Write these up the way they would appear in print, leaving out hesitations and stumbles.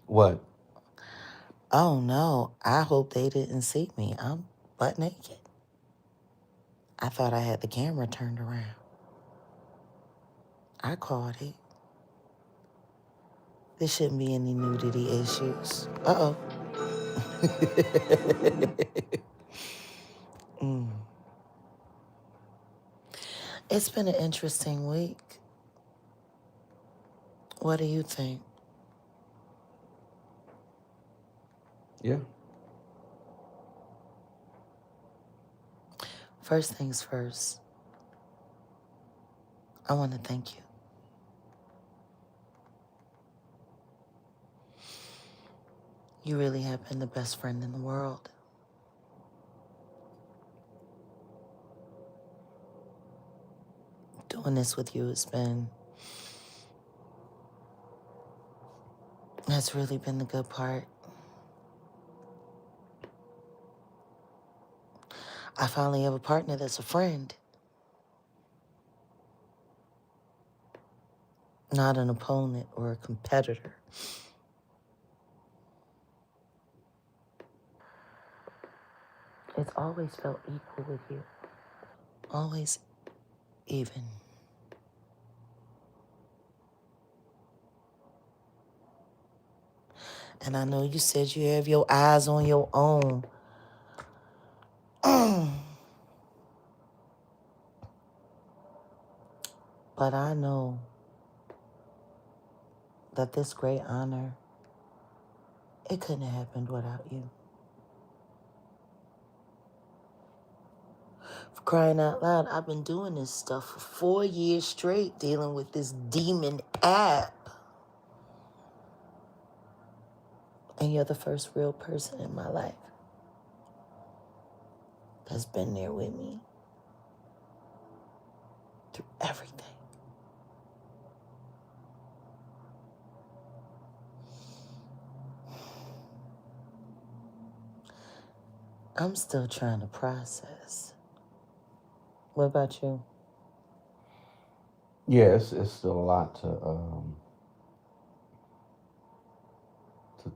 What? Oh no, I hope they didn't see me. I'm butt naked. I thought I had the camera turned around. I caught it. There shouldn't be any nudity issues. Uh oh. Mm. It's been an interesting week. What do you think? Yeah. First things first, I want to thank you. You really have been the best friend in the world. Doing this with you has really been the good part. I finally have a partner that's a friend, not an opponent or a competitor. It's always felt equal with you. Always even. And I know you said you have your eyes on your own. But I know that this great honor, it couldn't have happened without you. For crying out loud, I've been doing this stuff for 4 years straight, dealing with this demon app. And you're the first real person in my life that's been there with me through everything. I'm still trying to process. What about you? Yeah, it's still a lot to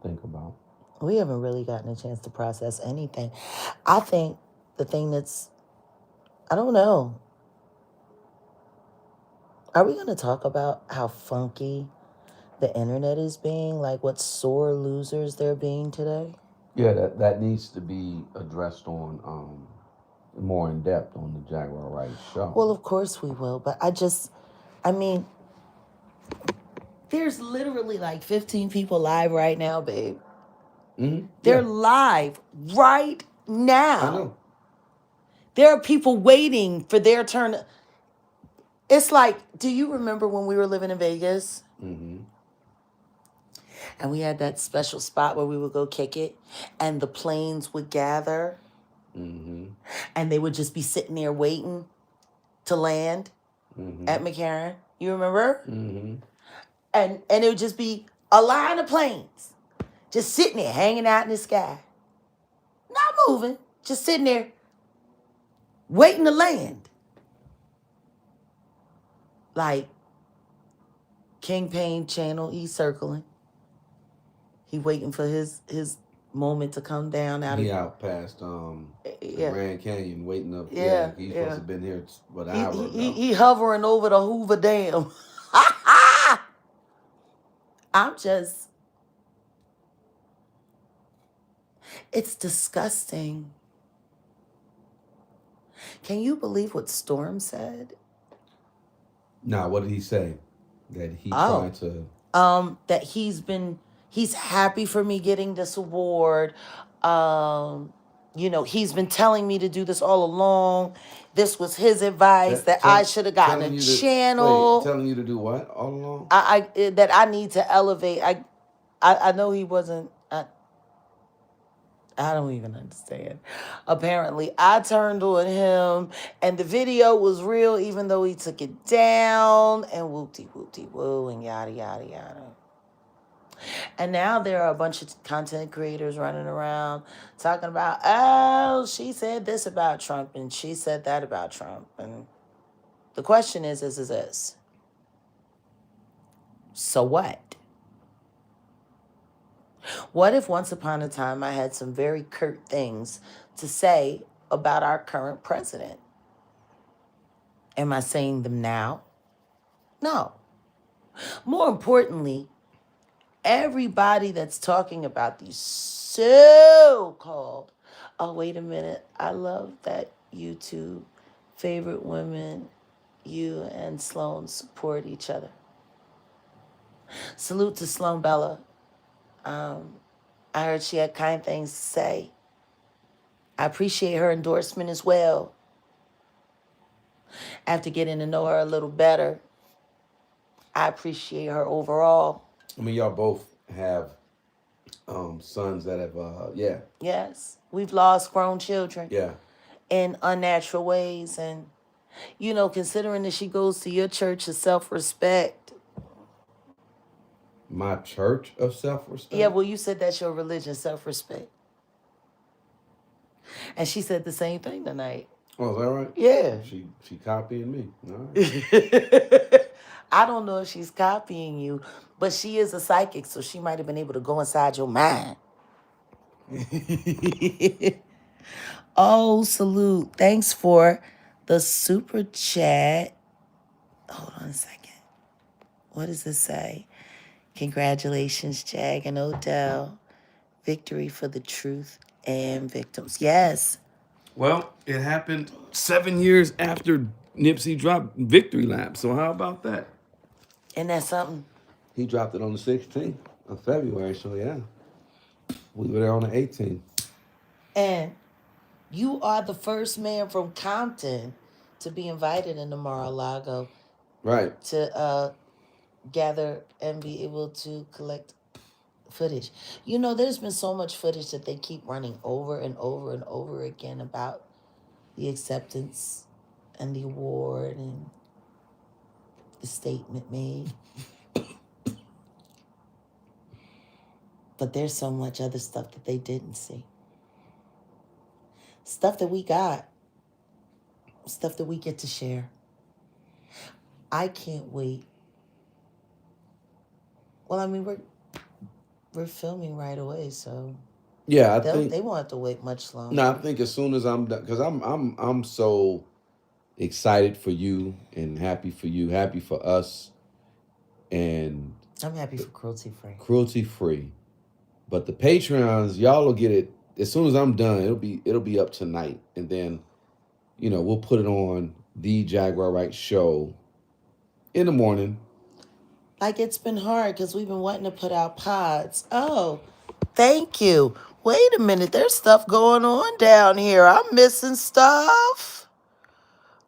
think about. We haven't really gotten a chance to process anything. I think the thing that's, I don't know. Are we going to talk about how funky the internet is being? Like what sore losers they're being today? Yeah, that needs to be addressed on more in depth on the Jaguar Wright show. Well, of course we will. But I mean, there's literally like 15 people live right now, babe. They're Yeah, live right I now. know. There are people waiting for their turn. It's like, do you remember when we were living in Vegas? Mm-hmm. And we had that special spot where we would go kick it, and the planes would gather, Mm-hmm. and they would just be sitting there waiting to land Mm-hmm. at McCarran. You remember? Mm-hmm. And it would just be a line of planes just sitting there, hanging out in the sky, not moving, just sitting there waiting to land. Like King Payne channel, he's circling. He waiting for his moment to come down out of He out past the yeah. Grand Canyon waiting up. Yeah, Yeah, he's supposed to yeah. have been here what, an He hour he he, ago. he hovering over the Hoover Dam. I'm just, it's disgusting. Can you believe what Storm said? Now, what did he say? That he Oh, tried to. that he's happy for me getting this award. Um, he's been telling me to do this all along. This was his advice that I should have gotten a Telling you to wait, channel. telling you to do what all along? That I need to elevate. I know he wasn't. I don't even understand. Apparently, I turned on him, and the video was real, even though he took it down, and whoopty whoopty woo, and yada yada yada. And now there are a bunch of content creators running around talking about, oh, she said this about Trump, and she said that about Trump, and the question is this: so what? What if once upon a time I had some very curt things to say about our current president? Am I saying them now? No. More importantly, everybody that's talking about these so called, oh, wait a minute, I love that YouTube favorite women, you and Sloan support each other. Salute to Sloan Bella. I heard she had kind things to say. I appreciate her endorsement as well. After getting to know her a little better, I appreciate her overall. I mean, y'all both have sons that have, yeah. Yes, we've lost grown children Yeah. in unnatural ways. And, considering that she goes to your church of self-respect. My church of self-respect? Yeah, well, you said that's your religion, self-respect. And she said the same thing tonight. Oh, is that right? Yeah. She copying me. All right. I don't know if she's copying you, but she is a psychic, so she might have been able to go inside your mind. Oh, salute. Thanks for the super chat. Hold on a second. What does this say? Congratulations, Jag and Odell. Victory for the truth and victims. Yes. Well, it happened 7 years after Nipsey dropped Victory Lap. So how about that? Isn't that something? He dropped it on the 16th of February. So yeah, we were there on the 18th. And you are the first man from Compton to be invited into Mar-a-Lago. Right. To gather and be able to collect footage. There's been so much footage that they keep running over and over and over again about the acceptance and the award and the statement made. But there's so much other stuff that they didn't see. Stuff that we got. Stuff that we get to share. I can't wait. Well, I mean, we're filming right away, so yeah, I think they won't have to wait much longer. No, I think as soon as I'm done, because I'm so excited for you and happy for you, happy for us, and I'm happy for cruelty free. Cruelty free, but the Patreons, y'all will get it as soon as I'm done. It'll be up tonight, and then we'll put it on the Jaguar Wright show in the morning. Like, it's been hard because we've been wanting to put out pods. Oh, thank you. Wait a minute. There's stuff going on down here. I'm missing stuff.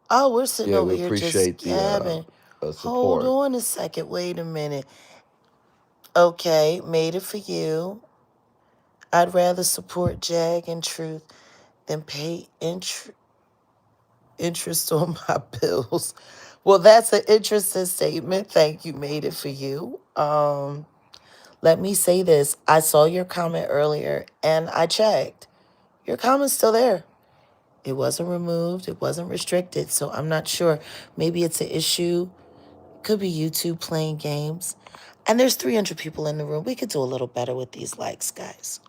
Oh, we're sitting over here just gabbing. Hold on a second. Wait a minute. Okay, made it for you. I'd rather support Jag and Truth than pay interest on my bills. Well, that's an interesting statement. Thank you. Made it for you. Let me say this. I saw your comment earlier and I checked. Your comment's still there. It wasn't removed. It wasn't restricted. So I'm not sure. Maybe it's an issue. Could be YouTube playing games. And there's 300 people in the room. We could do a little better with these likes, guys.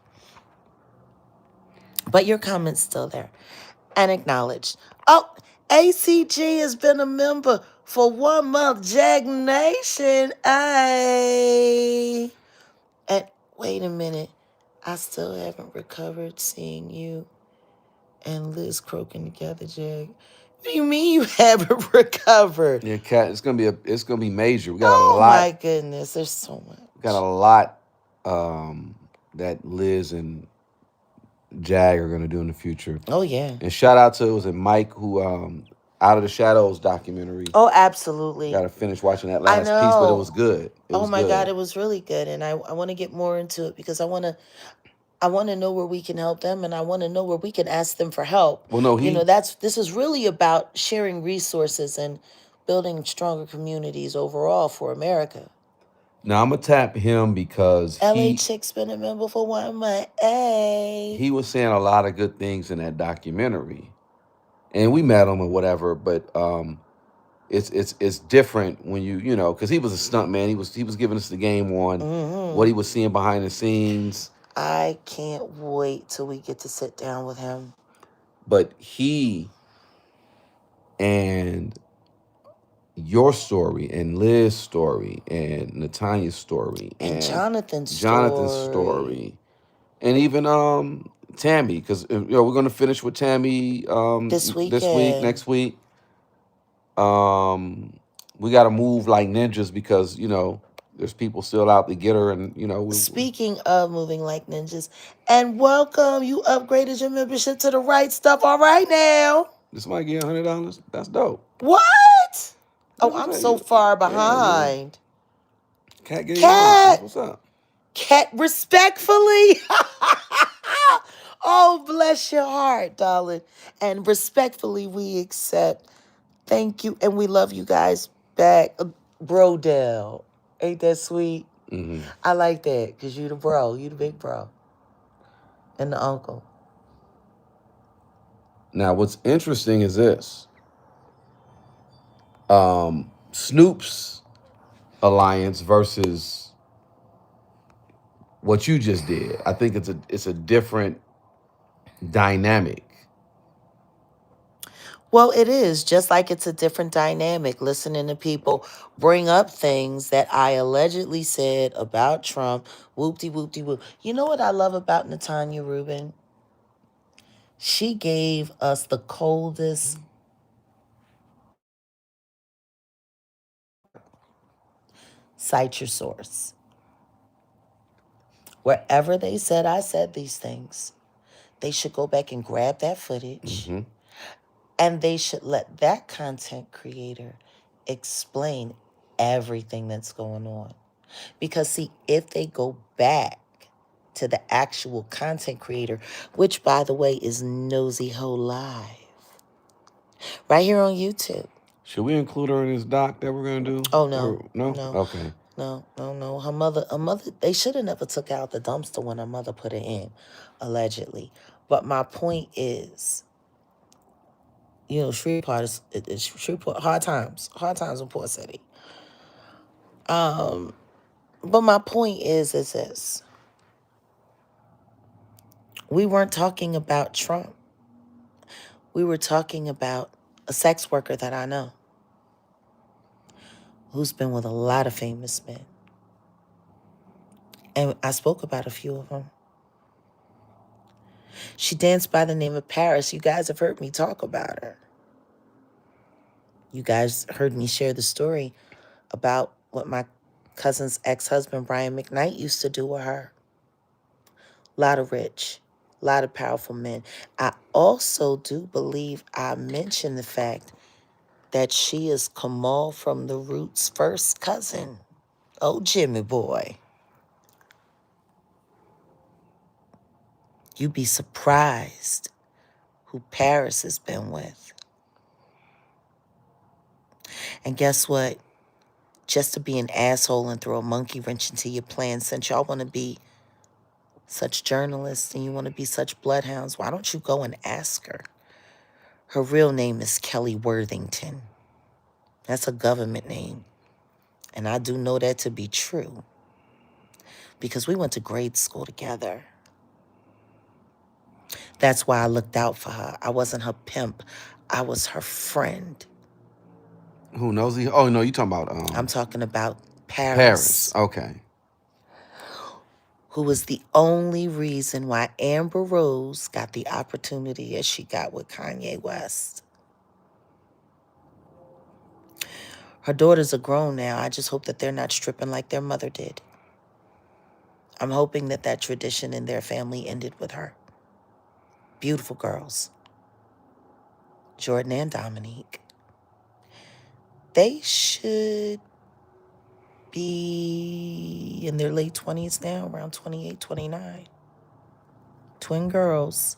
But your comment's still there. And acknowledged. Oh, ACG has been a member for 1 month. Jag Nation. And wait a minute. I still haven't recovered seeing you and Liz croaking together, Jag. What do you mean you haven't recovered? Yeah, Kat, it's gonna be major. We got a lot. Oh my goodness, there's so much. We got a lot that Liz and Jag are gonna do in the future. Oh yeah. And shout out to Mike who Out of the Shadows documentary. Oh, absolutely. Got to finish watching that last piece, but it was good. Oh my God, it was really good, and I want to get more into it because I want to know where we can help them, and I want to know where we can ask them for help. Well, no, this is really about sharing resources and building stronger communities overall for America. Now I'm gonna tap him because LA Chick's been a member for 1 month. Hey. He was saying a lot of good things in that documentary, and we met him or whatever. But it's different when you know, because he was a stunt man. He was giving us the game on what he Mm-hmm. was seeing behind the scenes. I can't wait till we get to sit down with him. But he and your story and Liz's story and Natanya's story And and Jonathan's Jonathan's story story and even Tammy, because we're gonna finish with Tammy this this week, weekend. next week. Um, we got to move like ninjas because there's people still out to get her, and Speaking of moving like ninjas, and welcome, you upgraded your membership to the right stuff. All right now. this might get $100. That's dope. What? Oh, That's what I'm I'm saying. so far Yeah, behind. Cat gave you one. That's Cat, what's up. cat, respectfully. Oh, bless your heart, darling. And respectfully, we accept. Thank you, and we love you guys back. Brodell, ain't that sweet? Hmm. I like that because you the bro, you the big bro, and the uncle. Now, what's interesting is this: Snoop's alliance versus what you just did. I think it's a different dynamic. Well, it is just like it's a different dynamic listening to people bring up things that I allegedly said about Trump. Whoop de whoop de whoop. You know what I love about Natanya Rubin? She gave us the coldest. Cite your source. Wherever they said I said these things, they should go back and grab that footage Hmm. and they should let that content creator explain everything that's going on. Because, see, if they go back to the actual content creator, which, by the way, is Nosy Ho Live, right here on YouTube. Should we include her in this doc that we're gonna do? Oh, no, Or no? no, Okay. no, no, no. Her mother, they should have never took out the dumpster when her mother put it in, allegedly. But my point is, Shreveport is Shreveport, hard times in Port City. But my point is this. We weren't talking about Trump. We were talking about a sex worker that I know who's been with a lot of famous men. And I spoke about a few of them. She danced by the name of Paris. You guys have heard me talk about her. You guys heard me share the story about what my cousin's ex-husband, Brian McKnight, used to do with her. A lot of rich, a lot of powerful men. I also do believe I mentioned the fact that she is Kamal from the Roots' first cousin. Oh, Jimmy boy. You'd be surprised who Paris has been with. And guess what? Just to be an asshole and throw a monkey wrench into your plans, since y'all want to be such journalists and you want to be such bloodhounds, why don't you go and ask her? Her real name is Kelly Worthington. That's a government name. And I do know that to be true because we went to grade school together. That's why I looked out for her. I wasn't her pimp. I was her friend. Who knows? Oh no, you talking about I'm talking about Paris? Paris, Okay. who was the only reason why Amber Rose got the opportunity as she got with Kanye West. Her daughters are grown now. I just hope that they're not stripping like their mother did. I'm hoping that that tradition in their family ended with her. Beautiful girls, Jordan and Dominique. They should be in their late 20s now, around 28, 29. Twin girls.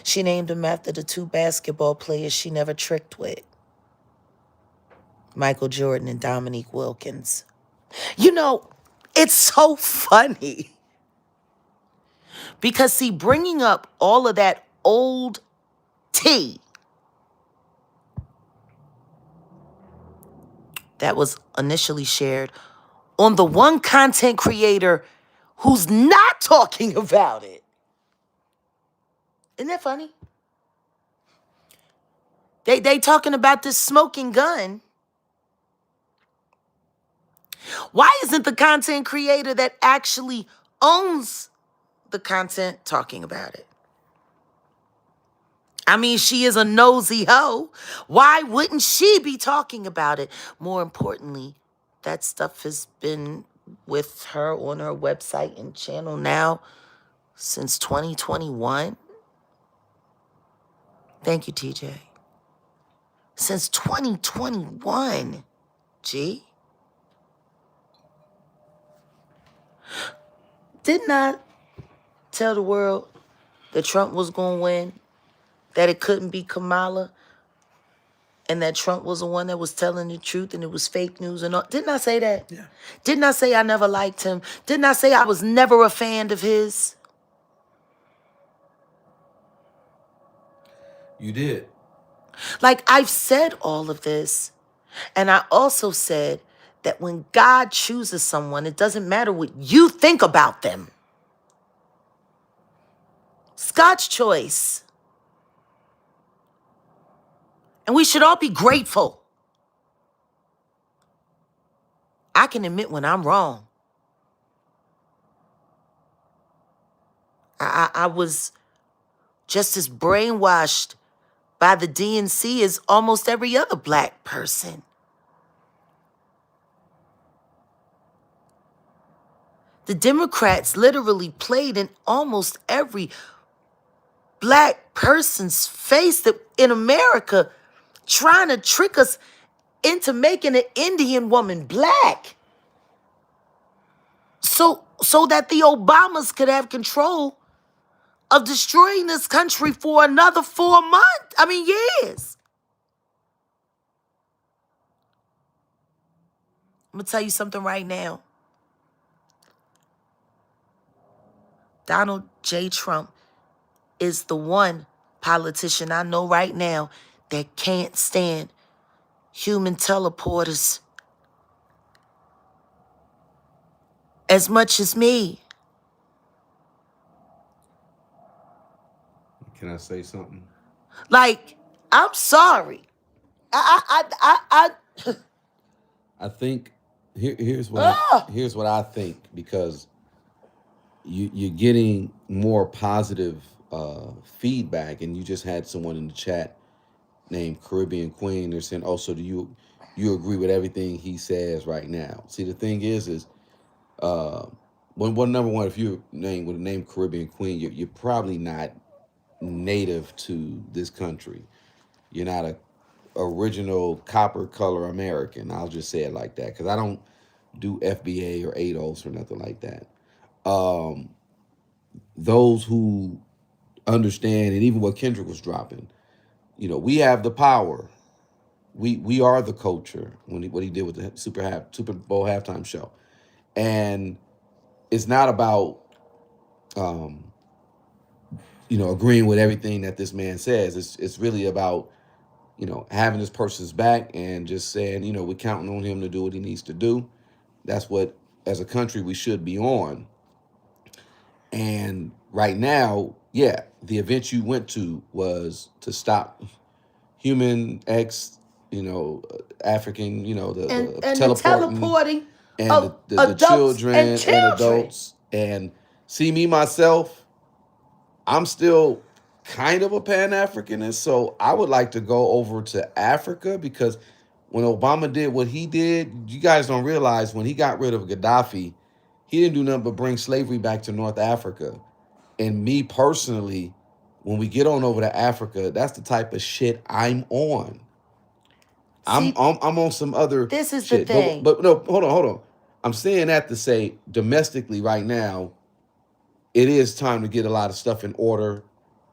She named them after the two basketball players she never tricked with, Michael Jordan and Dominique Wilkins. You know, it's so funny because, see, bringing up all of that old tea, that was initially shared on the one content creator who's not talking about it. Isn't that funny? They talking about this smoking gun. Why isn't the content creator that actually owns the content talking about it? I mean, she is a nosy hoe. Why wouldn't she be talking about it? More importantly, that stuff has been with her on her website and channel now since 2021. Thank you, TJ. Since 2021, G. Didn't I tell the world that Trump was going to win, that it couldn't be Kamala, and that Trump was the one that was telling the truth and it was fake news and all? Didn't I say that? Yeah. Didn't I say I never liked him? Didn't I say I was never a fan of his? You did. Like, I've said all of this, and I also said that when God chooses someone, it doesn't matter what you think about them. It's God's choice. And we should all be grateful. I can admit when I'm wrong. I was just as brainwashed by the DNC as almost every other black person. The Democrats literally played in almost every black person's face that in America, trying to trick us into making an Indian woman black. So that the Obamas could have control of destroying this country for another 4 months. I mean, years. I'm going to tell you something right now. Donald J. Trump is the one politician I know right now that can't stand human teleporters as much as me. Can I say something? Like, I'm sorry. I think here's what I think, because you're getting more positive feedback, and you just had someone in the chat named Caribbean Queen. They're saying, "Oh, so do you agree with everything he says right now?" See, the thing is when number one, if you're named with the name Caribbean Queen, you're probably not native to this country. You're not a original copper color American. I'll just say it like that, because I don't do FBA or ADOS or nothing like that. Those who understand, and even what Kendrick was dropping, we have the power. We are the culture. What he did with the Super Bowl halftime show, and it's not about agreeing with everything that this man says. It's really about having this person's back and just saying, we're counting on him to do what he needs to do. That's what, as a country, we should be on. And right now, yeah, the event you went to was to stop human X, African, the teleporting and the children and adults. And see, me, myself, I'm still kind of a Pan-Africanist, so I would like to go over to Africa, because when Obama did what he did, you guys don't realize when he got rid of Gaddafi, he didn't do nothing but bring slavery back to North Africa. And me personally, when we get on over to Africa, that's the type of shit I'm on. I'm on some other This is shit. the thing. But no, hold on. I'm saying that to say, domestically right now, it is time to get a lot of stuff in order.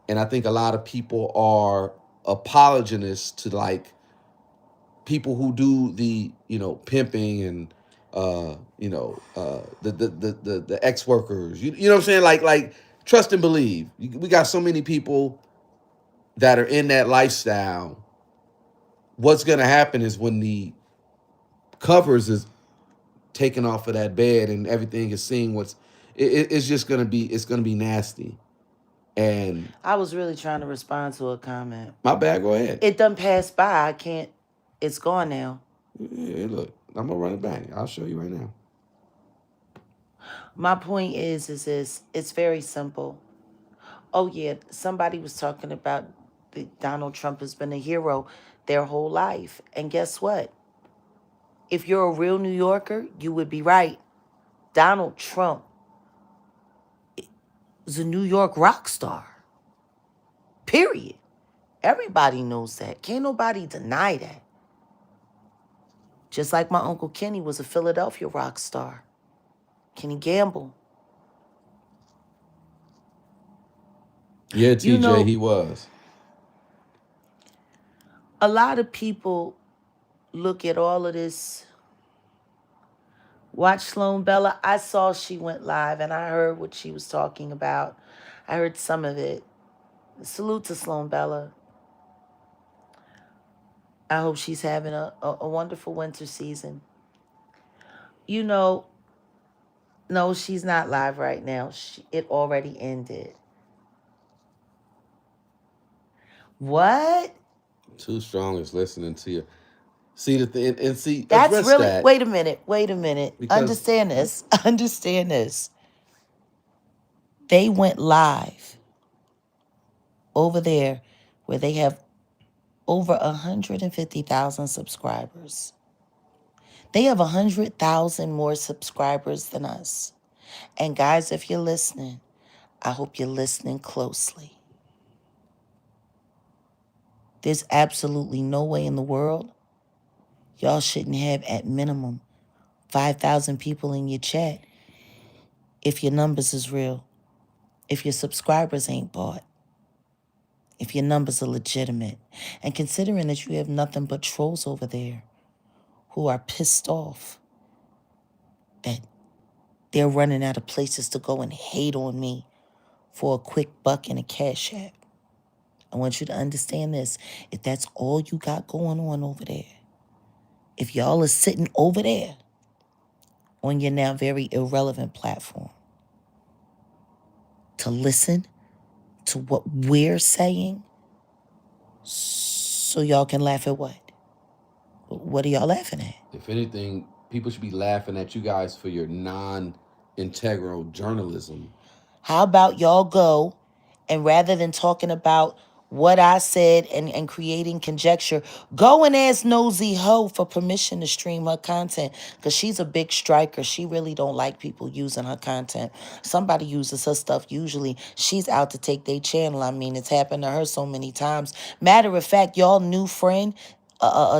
And I think a lot of people are apologists to people who do the pimping and the ex workers. You know what I'm saying? Like trust and believe. We got so many people that are in that lifestyle. What's gonna happen is when the covers is taken off of that bed and everything is seeing what's it's just gonna be nasty. And I was really trying to respond to a comment. my bad, go ahead. It done passed by. I can't. It's gone now. Yeah, look, I'm gonna run it back. I'll show you right now. My point is this. It's very simple. Oh yeah, somebody was talking about Donald Trump has been a hero their whole life, and guess what? If you're a real New Yorker, you would be right. Donald Trump is a New York rock star. Period. Everybody knows that. Can't nobody deny that. Just like my Uncle Kenny was a Philadelphia rock star. Kenny Gamble. Yeah, You TJ, know, he was. a lot of people look at all of this. Watch Sloan Bella. I saw she went live and I heard what she was talking about. I heard some of it. Salute to Sloan Bella. I hope she's having a wonderful winter season. You know, no, she's not live right now. It already ended. What? Too strong is listening to you. See the thing and see That's address really. that Wait a minute. Wait a minute. because Understand this. Understand this. They went live over there where they have over 150,000 subscribers. They have 100,000 more subscribers than us. And guys, if you're listening, I hope you're listening closely. There's absolutely no way in the world y'all shouldn't have at minimum 5,000 people in your chat if your numbers is real, if your subscribers ain't bought, if your numbers are legitimate. And considering that you have nothing but trolls over there who are pissed off that they're running out of places to go and hate on me for a quick buck and a cash app. I want you to understand this. If that's all you got going on over there, if y'all are sitting over there on your now very irrelevant platform to listen to what we're saying so y'all can laugh at what? What are y'all laughing at? if anything, people should be laughing at you guys for your non-integral journalism. How about y'all go and rather than talking about what I said and creating conjecture, go and ask Nosy Ho for permission to stream her content because she's a big striker. She really don't like people using her content. Somebody uses her stuff. Usually she's out to take their channel. I mean, it's happened to her so many times. Matter of fact, y'all new friend,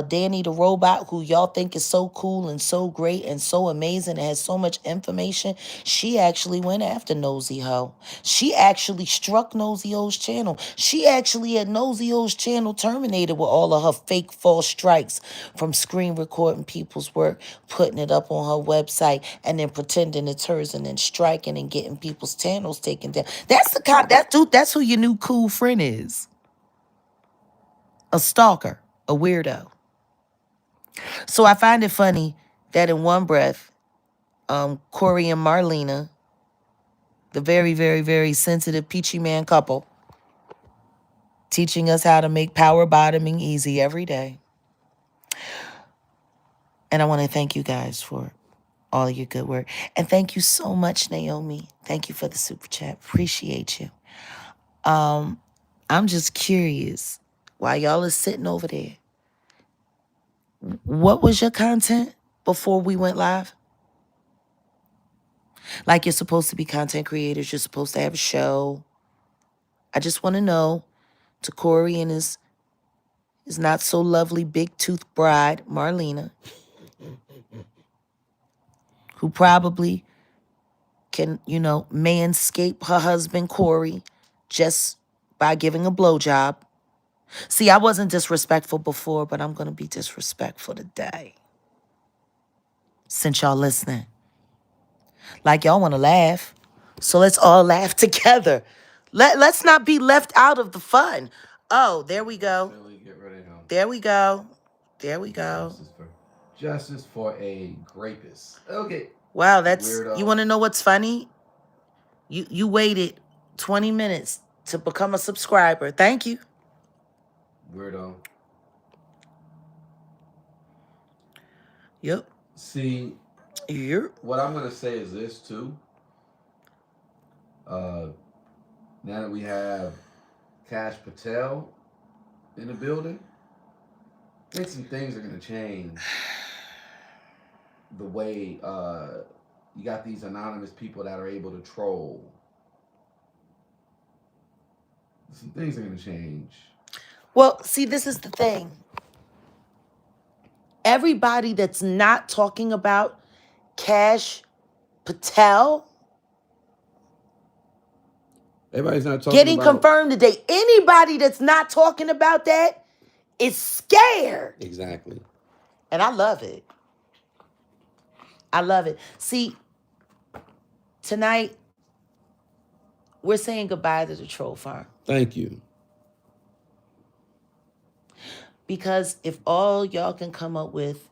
Danny the robot, who y'all think is so cool and so great and so amazing and has so much information, she actually went after Nosy Ho. She actually struck Nosy Ho's channel. She actually had Nosy Ho's channel terminated with all of her fake false strikes from screen recording people's work, putting it up on her website, and then pretending it's hers and then striking and getting people's channels taken down. That's the kind that dude, that's who your new cool friend is. A stalker, a weirdo. So I find it funny that in one breath, Corey and Marlena, the very, very, very sensitive peachy man couple, teaching us how to make power bottoming easy every day. And I want to thank you guys for all of your good work. And thank you so much, Naomi. Thank you for the super chat. Appreciate you. I'm just curious, while y'all are sitting over there, what was your content before we went live? Like, you're supposed to be content creators. You're supposed to have a show. I just want to know, to Corey and his not so lovely big tooth bride, Marlena, who probably can, manscape her husband, Corey, just by giving a blowjob. See, I wasn't disrespectful before, but I'm going to be disrespectful today. Since y'all listening. Like, y'all want to laugh. So let's all laugh together. Let's not be left out of the fun. Oh, there we go. Philly, get rid of him. There we go. There we go. This is for Justice for a rapist. Okay. Wow, that's you Weirdo. want to know what's funny? You waited 20 minutes to become a subscriber. Thank you. Weirdo. Yep. See, Yep. what I'm gonna say is this too. Uh, now that we have Cash Patel in the building, I think some things are gonna change. The way you got these anonymous people that are able to troll. Some things are gonna change. Well, see, this is the thing. Everybody that's not talking about Cash Patel Everybody's not talking getting about confirmed today, anybody that's not talking about that is scared. exactly. And I love it. I love it. See, tonight we're saying goodbye to the troll farm. Thank you. Because if all y'all can come up with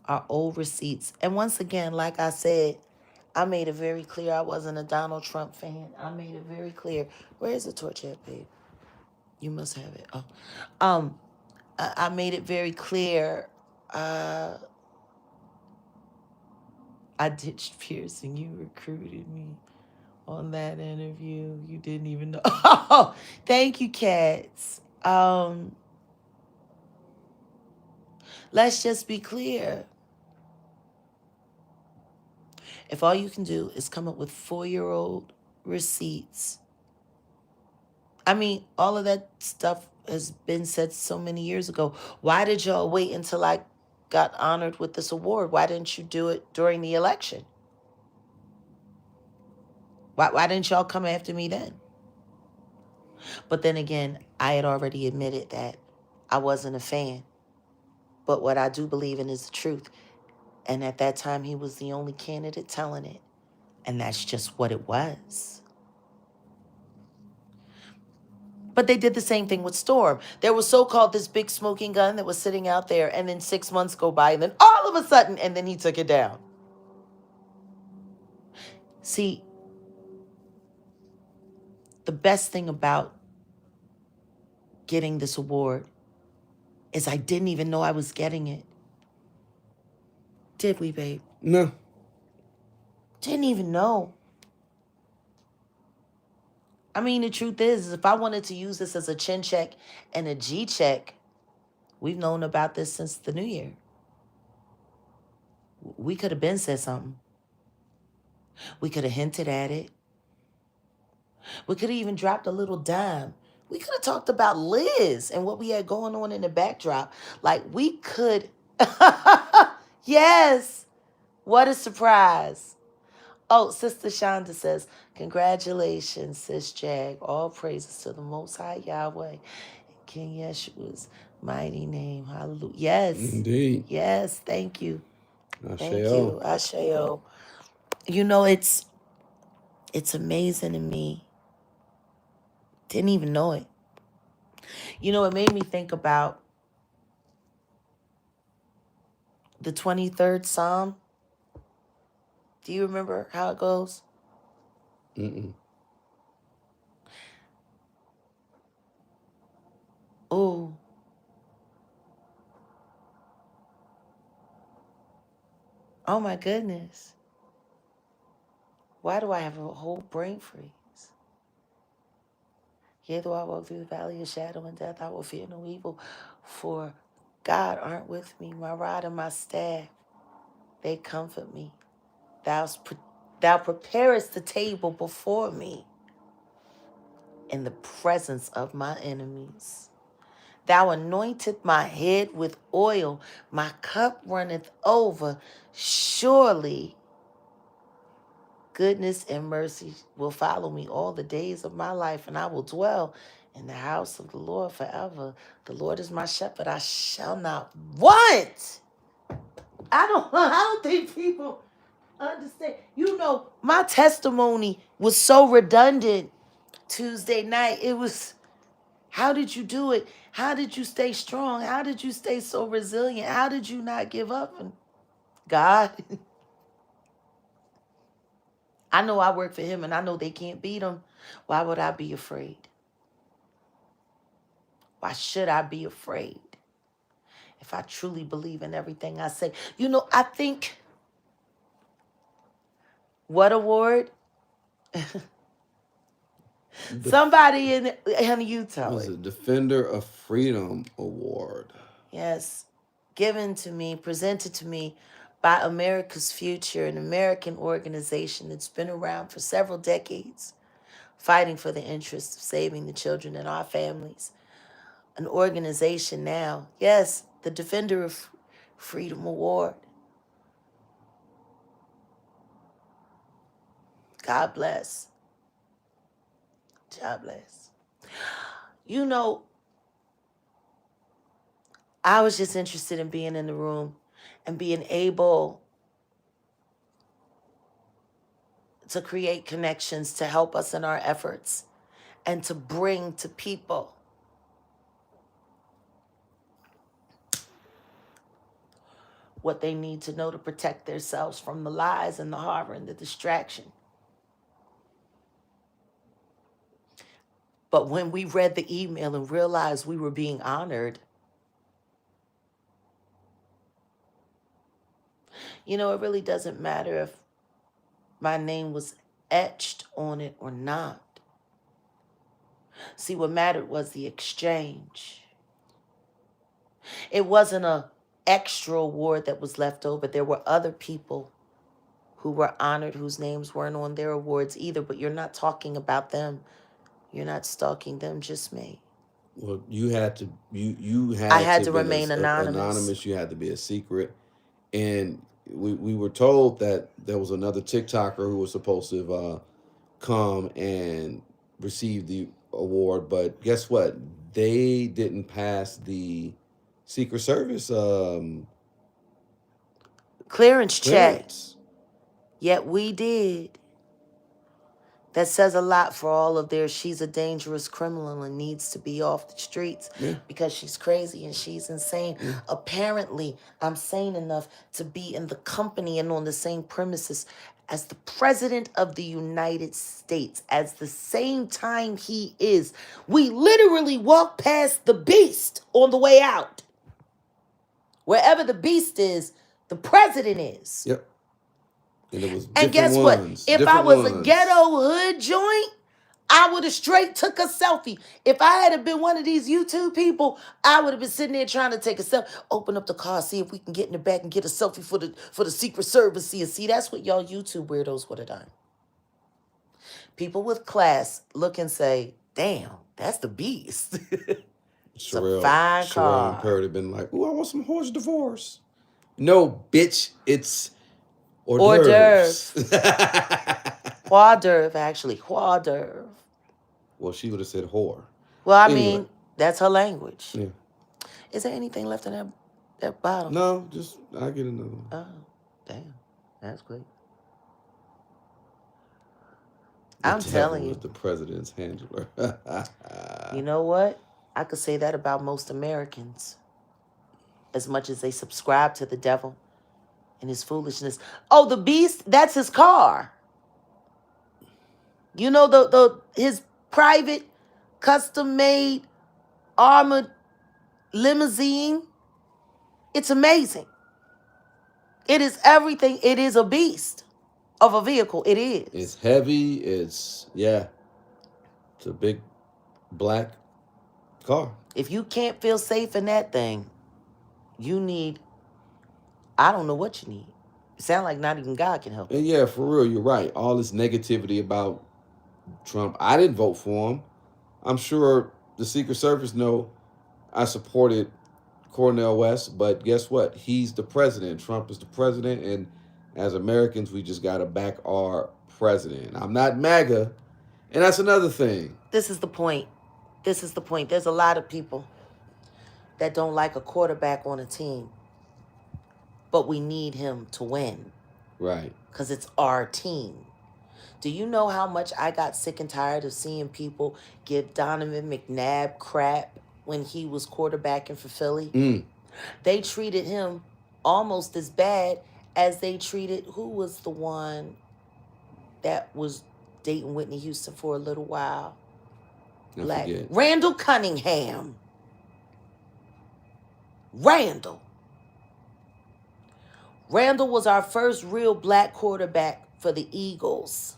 are old receipts, and once again, like I said, I made it very clear I wasn't a Donald Trump fan. I made it very clear. Where is the torch at, babe? You must have it. Oh, I made it very clear. I ditched piercing. You recruited me on that interview. You didn't even know. Oh, thank you, cats. Let's just be clear. If all you can do is come up with 4-year-old receipts, I mean, all of that stuff has been said so many years ago. Why did y'all wait until I got honored with this award? Why didn't you do it during the election? Why didn't y'all come after me then? But then again, I had already admitted that I wasn't a fan. But what I do believe in is the truth. And at that time, he was the only candidate telling it. And that's just what it was. But they did the same thing with Storm. There was so-called this big smoking gun that was sitting out there, and then 6 months go by, and then all of a sudden, and then he took it down. See, the best thing about getting this award is I didn't even know I was getting it. Did we, babe? No. Didn't even know. I mean, the truth is if I wanted to use this as a chin check and a G check, we've known about this since the new year. We could have been said something. We could have hinted at it. We could have even dropped a little dime. We could have talked about Liz and what we had going on in the backdrop. Like, we could. Yes. What a surprise. Oh, Sister Shonda says, congratulations, Sis Jag. All praises to the Most High Yahweh. King Yeshua's mighty name. Hallelujah. Yes. Indeed. Yes. Thank you. Asheo. Thank you. Asheo. You know, it's amazing to me. Didn't even know it. You know, it made me think about the 23rd Psalm. Do you remember how it goes? Mm-mm. Oh. Oh my goodness. Why do I have a whole brain freeze? Yea, though I walk through the valley of shadow and death, I will fear no evil. For God aren't with me. My rod and my staff, they comfort me. Thou preparest the table before me in the presence of my enemies. Thou anointed my head with oil. My cup runneth over. Surely goodness and mercy will follow me all the days of my life, and I will dwell in the house of the Lord forever. The Lord is my shepherd. I shall not want. I don't think people understand. You know, my testimony was so redundant Tuesday night. It was, how did you do it? How did you stay strong? How did you stay so resilient? How did you not give up? And God, I know I work for him and I know they can't beat him. Why would I be afraid? Why should I be afraid if I truly believe in everything I say? You know, I think, what award? Somebody in Utah. Was a Defender of Freedom Award. Yes, given to me, presented to me by America's Future, an American organization that's been around for several decades, fighting for the interests of saving the children in our families. An organization now, yes, the Defender of Freedom Award. God bless. God bless. You know, I was just interested in being in the room and being able to create connections to help us in our efforts and to bring to people what they need to know to protect themselves from the lies and the horror and the distraction. But when we read the email and realized we were being honored, you know, it really doesn't matter if my name was etched on it or not. See, what mattered was the exchange. It wasn't a extra award that was left over. There were other people who were honored whose names weren't on their awards either, but you're not talking about them. You're not stalking them, just me. Well, you had to I had to be remain anonymous. You had to be a secret, and we were told that there was another TikToker who was supposed to come and receive the award, but guess what? They didn't pass the Secret Service Clearance check. clearance. Yet we did. That says a lot for all of their she's a dangerous criminal and needs to be off the streets because she's crazy and she's insane. Apparently, I'm sane enough to be in the company and on the same premises as the President of the United States at the same time he is. We literally walk past the beast on the way out. Wherever the beast is, the president is. Yep. And it was And guess what? If I was a ghetto hood joint, I would have straight took a selfie. If I had been one of these YouTube people, I would have been sitting there trying to take a selfie. Open up the car, see if we can get in the back and get a selfie for the Secret Service. See, that's what y'all YouTube weirdos would have done. People with class look and say, "Damn, that's the beast." It's a fine car. And Purdy been like, "Ooh, I want some horse divorce." No, bitch, it's hors d'oeuvres. Hors d'oeuvre, actually. Hors d'oeuvre. Well, she would have said whore. Well, I mean, that's her language. Yeah. Is there anything left in that bottle? No, just I'll get another one. Oh, damn. That's great. I'm telling you. The president's handler. You know what? I could say that about most Americans. As much as they subscribe to the devil and his foolishness. Oh, the beast, that's his car. You know his private, custom-made, armored limousine? It's amazing. It is everything. It is a beast of a vehicle. It is. It's heavy. It's a big black car. If you can't feel safe in that thing, you need, I don't know what you need. It sounds like not even God can help you. And yeah, for real, you're right. All this negativity about Trump. I didn't vote for him. I'm sure the Secret Service know I supported Cornel West, but guess what? He's the president. Trump is the president, and as Americans, we just got to back our president. I'm not MAGA, and that's another thing. This is the point. There's a lot of people that don't like a quarterback on a team, but we need him to win. Right. Because it's our team. Do you know how much I got sick and tired of seeing people give Donovan McNabb crap when he was quarterbacking for Philly? They treated him almost as bad as they treated, who was the one that was dating Whitney Houston for a little while? Black. Randall Cunningham. Randall was our first real black quarterback for the Eagles.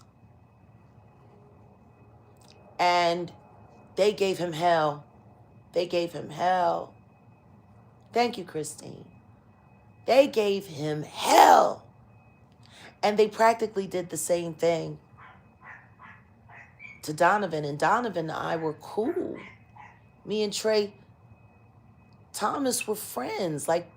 And they gave him hell. Thank you, Christine. They gave him hell. And they practically did the same thing to Donovan. And Donovan and I were cool. Me and Trey Thomas were friends. Like,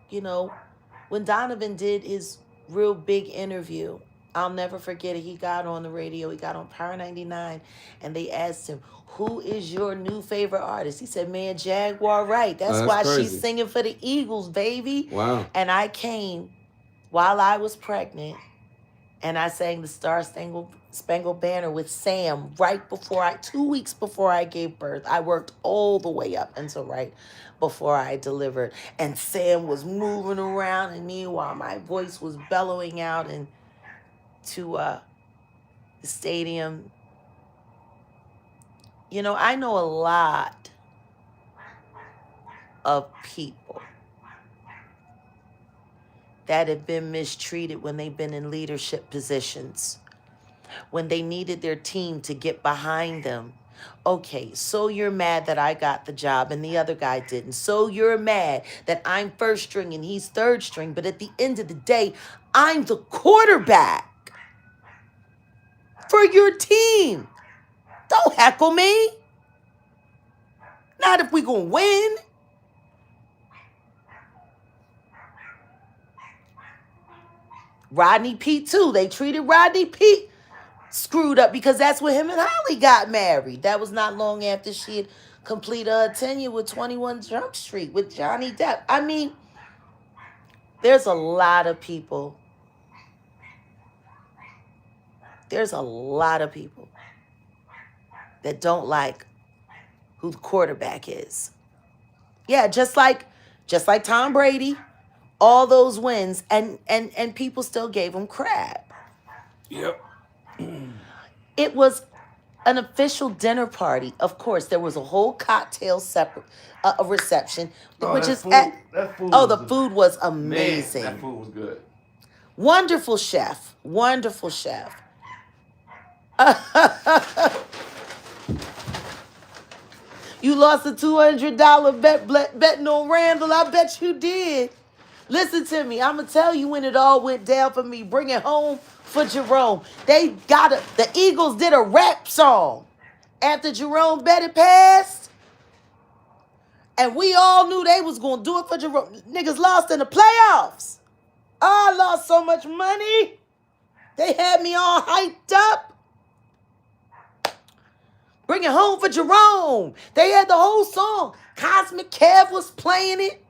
when Donovan did his real big interview, I'll never forget it. He got on the radio. He got on Power 99. And they asked him, who is your new favorite artist? He said, man, Jaguar Wright. That's why crazy. She's singing for the Eagles, baby. Wow. And I came while I was pregnant. And I sang the Star Spangled Banner with Sam 2 weeks before I gave birth. I worked all the way up until right before I delivered. And Sam was moving around, and meanwhile my voice was bellowing out to the stadium. I know a lot of people that have been mistreated when they've been in leadership positions, when they needed their team to get behind them. Okay, so you're mad that I got the job and the other guy didn't. So you're mad that I'm first string and he's third string. But at the end of the day, I'm the quarterback for your team. Don't heckle me. Not if we gonna win. Rodney Peete too. They treated Rodney Peete screwed up because that's where him and Holly got married. That was not long after she had completed her tenure with 21 Jump Street with Johnny Depp. I mean, there's a lot of people. That don't like who the quarterback is. Yeah, just like Tom Brady, all those wins, and people still gave him crap. Yep. It was an official dinner party. Of course, there was a whole cocktail separate, a reception, which is the food was amazing. Man, that food was good. Wonderful chef. You lost a $200 bet betting on Randall. I bet you did. Listen to me. I'm going to tell you when it all went down for me. Bring it home for Jerome. The Eagles did a rap song after Jerome Betty passed. And we all knew they was going to do it for Jerome. Niggas lost in the playoffs. I lost so much money. They had me all hyped up. Bring it home for Jerome. They had the whole song. Cosmic Kev was playing it.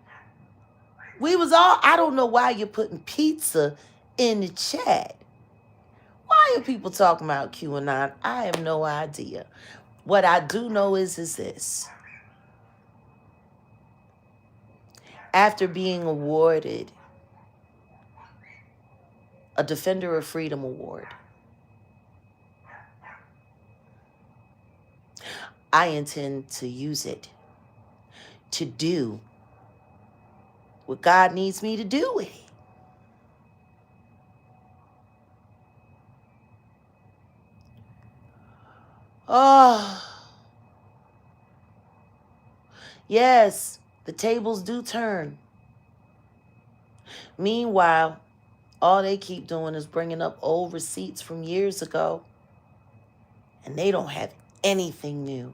We was all, I don't know why you're putting pizza in the chat. Why are people talking about QAnon? I have no idea. What I do know is this. After being awarded a Defender of Freedom Award, I intend to use it to do what God needs me to do with it. Oh, yes, the tables do turn. Meanwhile, all they keep doing is bringing up old receipts from years ago, and they don't have anything new.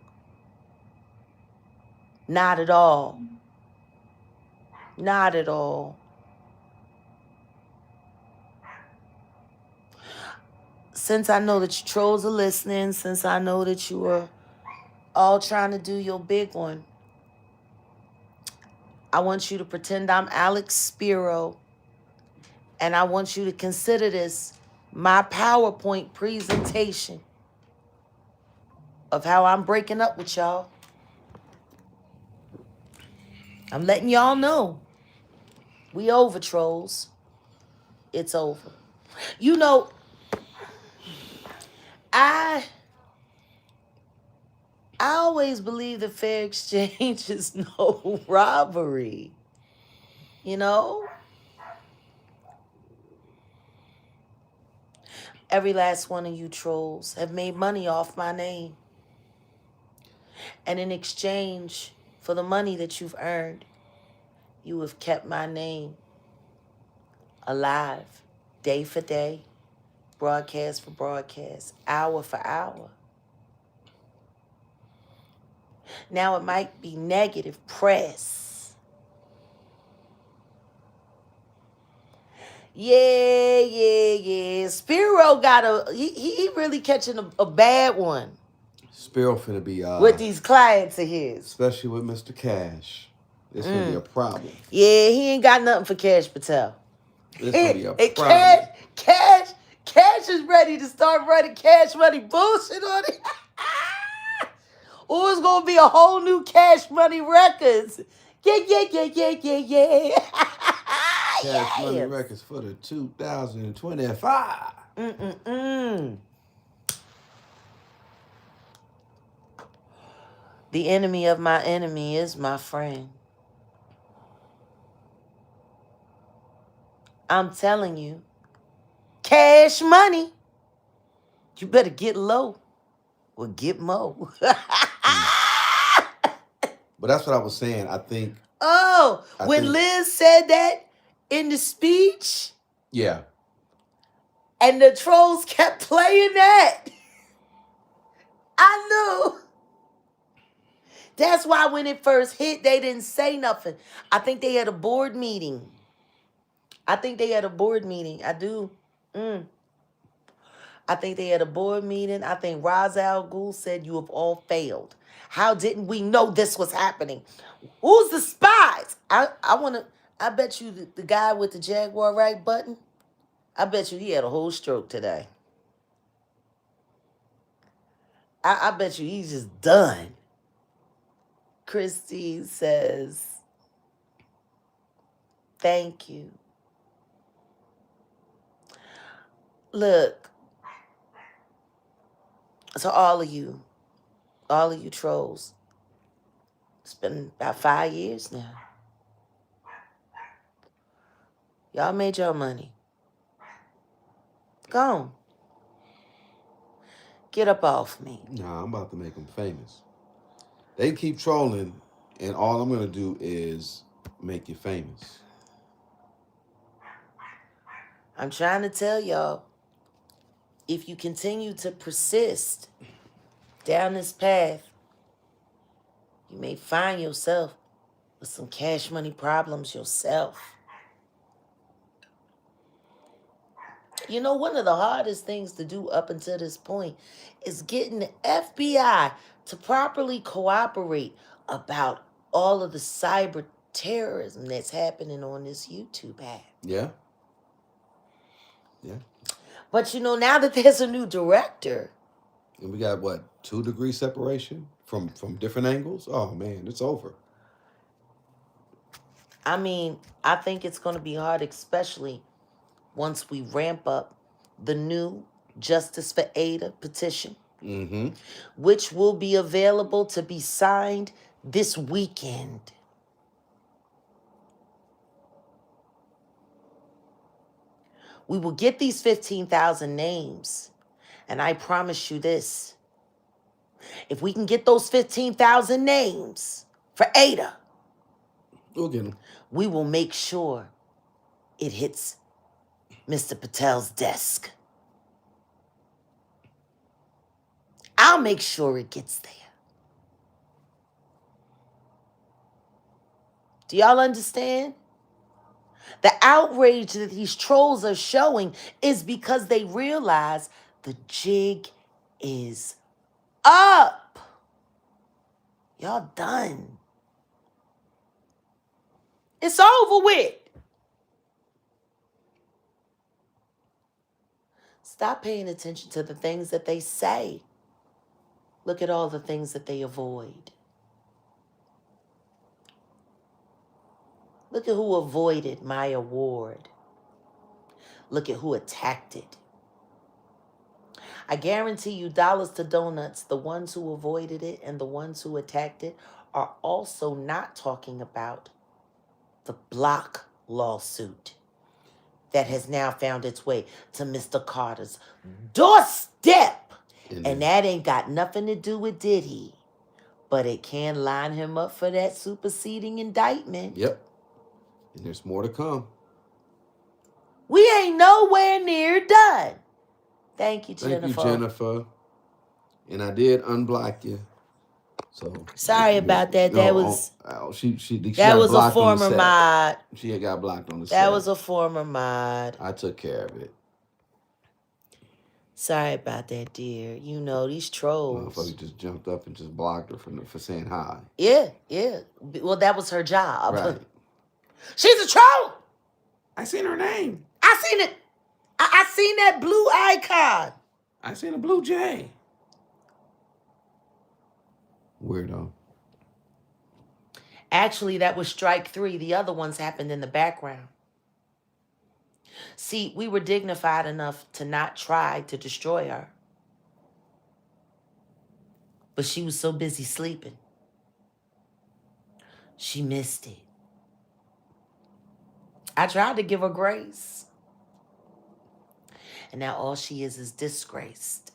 Not at all. Not at all. Since I know that you trolls are listening, since I know that you are all trying to do your big one, I want you to pretend I'm Alex Spiro, and I want you to consider this my PowerPoint presentation of how I'm breaking up with y'all. I'm letting y'all know we over, trolls. It's over. You know, I I always believe that fair exchange is no robbery. You know? Every last one of you trolls have made money off my name. And in exchange for the money that you've earned, you have kept my name alive day for day, broadcast for broadcast, hour for hour. Now it might be negative press. Yeah. Spiro got he really catching a bad one Spiro finna be with these clients of his. especially with Mr. Cash. It's gonna be a problem. Yeah, he ain't got nothing for Cash Patel. It's gonna be a And problem. Cash is ready to start running Cash Money bullshit on it. Oh, it's gonna be a whole new Cash Money Records. Yeah. Cash Money Yes. Records for the 2025. The enemy of my enemy is my friend. I'm telling you, Cash Money. You better get low or get mo. But that's what I was saying. I think. When Liz said that in the speech, Yeah. and the trolls kept playing that, I knew. That's why when it first hit, they didn't say nothing. I think they had a board meeting. I do. I think they had a board meeting. I think Ra's al Ghul said, "You have all failed. How didn't we know this was happening? Who's the spies?" I bet you the guy with the Jaguar Wright button, I bet you he had a whole stroke today. I bet you he's just done. Christy says, "Thank you." Look, so all of you trolls, it's been about 5 years now. Y'all made your money. Go on. Get up off me. Nah, I'm about to make them famous. They keep trolling, and all I'm gonna do is make you famous. I'm trying to tell y'all, if you continue to persist down this path, you may find yourself with some Cash Money problems yourself. You know, one of the hardest things to do up until this point is getting the FBI to properly cooperate about all of the cyber terrorism that's happening on this YouTube app. Yeah. But you know, now that there's a new director, and we got 2 degrees separation from different angles. Oh man, it's over. I mean, I think it's going to be hard, especially once we ramp up the new Justice for Ada petition, which will be available to be signed this weekend. We will get these 15,000 names, and I promise you this. If we can get those 15,000 names for Ada, we'll get them. We will make sure it hits Mr. Patel's desk. I'll make sure it gets there. Do y'all understand? The outrage that these trolls are showing is because they realize the jig is up. Y'all done. It's over with. Stop paying attention to the things that they say. Look at all the things that they avoid. Look at who avoided my award. Look at who attacked it. I guarantee you, dollars to donuts, the ones who avoided it and the ones who attacked it are also not talking about the block lawsuit that has now found its way to Mr. Carter's doorstep. And that ain't got nothing to do with Diddy. But it can line him up for that superseding indictment. Yep. And there's more to come. We ain't nowhere near done. Thank you, Jennifer. Thank you, Jennifer. And I did unblock you. So sorry about that. That was she that was a former mod. She had got blocked on the set. That was a former mod. I took care of it. Sorry about that, dear. You know, these trolls. Motherfucker just jumped up and just blocked her for saying hi. Yeah, yeah. Well, that was her job. Right. She's a troll. I seen her name. I seen it. I seen that blue icon. I seen a blue jay. Weirdo. Actually, that was strike 3. The other ones happened in the background. See, we were dignified enough to not try to destroy her. But she was so busy sleeping. She missed it. I tried to give her grace. And now all she is disgraced.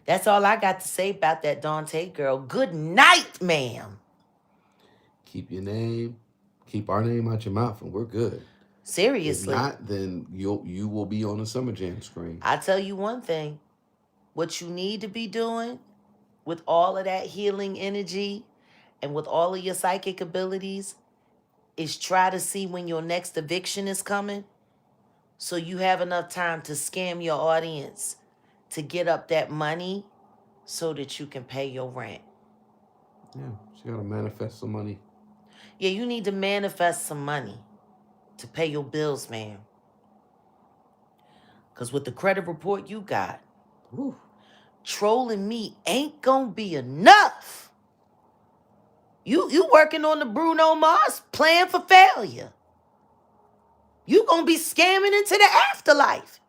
That's all I got to say about that Dante girl. Good night, ma'am. Keep your name. Keep our name out your mouth and we're good. Seriously. If not, then you will be on the Summer Jam screen. I tell you one thing. What you need to be doing with all of that healing energy and with all of your psychic abilities is try to see when your next eviction is coming so you have enough time to scam your audience to get up that money so that you can pay your rent. Yeah, she got to manifest some money. Yeah, you need to manifest some money to pay your bills, man. Because with the credit report you got, trolling me ain't gonna be enough. You working on the Bruno Mars plan for failure. You gonna be scamming into the afterlife.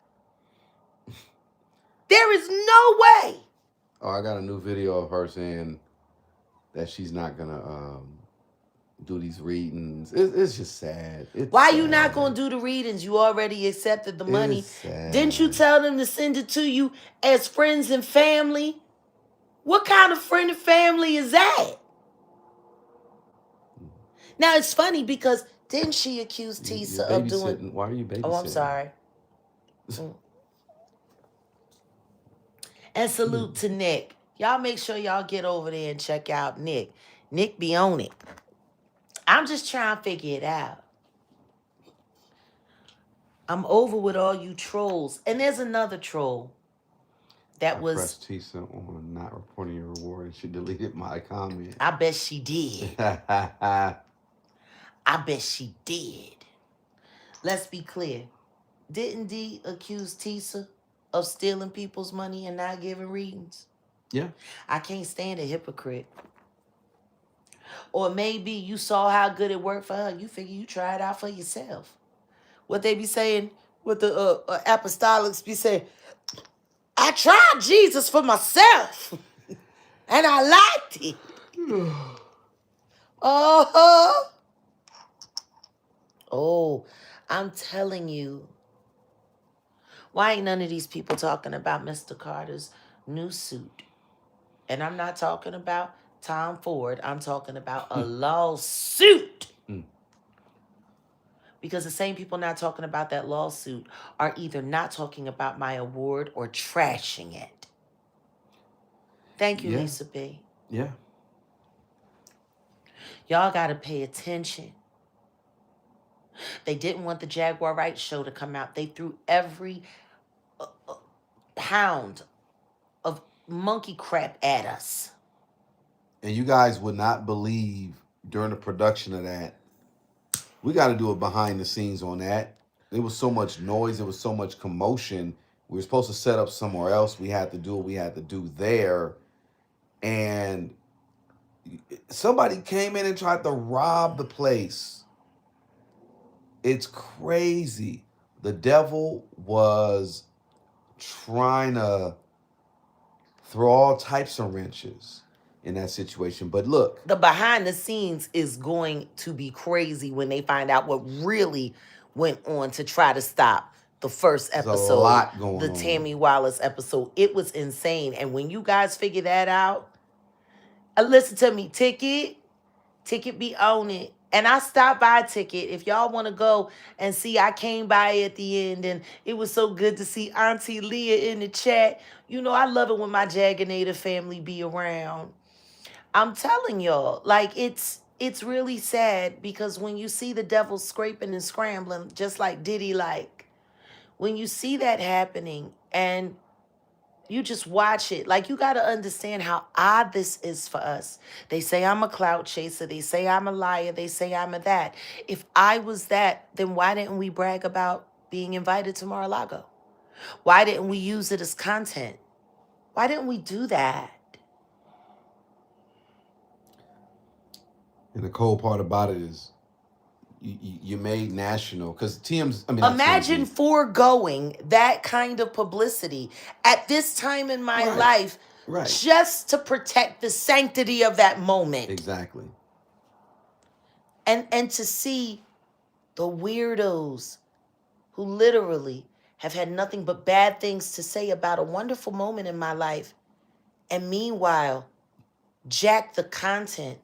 There is no way. Oh, I got a new video of her saying that she's not gonna do these readings. It's just sad. Why you not gonna do the readings? You already accepted the money. Didn't you tell them to send it to you as friends and family? What kind of friend and family is that? Now it's funny because didn't she accuse Tisa of doing? Why are you babysitting? Oh, I'm sorry. And salute to Nick. Y'all make sure y'all get over there and check out Nick. Nick be on it. I'm just trying to figure it out. I'm over with all you trolls. And there's another troll that I pressed Tisa on not reporting your reward and she deleted my comment. I bet she did. I bet she did. Let's be clear. Didn't D accuse Tisa of stealing people's money and not giving readings? Yeah. I can't stand a hypocrite. Or maybe you saw how good it worked for her. You figure you try it out for yourself. What they be saying, what the apostolics be saying, I tried Jesus for myself. And I liked it. Oh, I'm telling you. Why ain't none of these people talking about Mr. Carter's new suit? And I'm not talking about Tom Ford. I'm talking about a lawsuit. Because the same people not talking about that lawsuit are either not talking about my award or trashing it. Thank you, Lisa B. Yeah. Y'all got to pay attention. They didn't want the Jaguar Wright show to come out. They threw every pound of monkey crap at us. And you guys would not believe during the production of that, we got to do it behind the scenes on that. There was so much noise. There was so much commotion. We were supposed to set up somewhere else. We had to do what we had to do there. And somebody came in and tried to rob the place. It's crazy. The devil was trying to throw all types of wrenches in that situation. But look, The behind the scenes is going to be crazy when they find out what really went on to try to stop the first there's a episode, lot going the on. Tammy Wallace episode. It was insane. And when you guys figure that out, listen to me, Ticket be on it. And I stopped by Ticket. If y'all want to go and see, I came by at the end and it was so good to see Auntie Leah in the chat. You know, I love it when my Jaganator family be around. I'm telling y'all, like it's really sad because when you see the devil scraping and scrambling, just like Diddy, like when you see that happening and you just watch it, like you got to understand how odd this is for us. They say I'm a clout chaser. They say I'm a liar. They say I'm a that. If I was that, then why didn't we brag about being invited to Mar-a-Lago? Why didn't we use it as content? Why didn't we do that? And the cold part about it is you made national because TM's. I mean, not Imagine TMZ. foregoing that kind of publicity at this time in my Right. life Right. just to protect the sanctity of that moment. Exactly. And to see the weirdos who literally have had nothing but bad things to say about a wonderful moment in my life, and meanwhile jack the content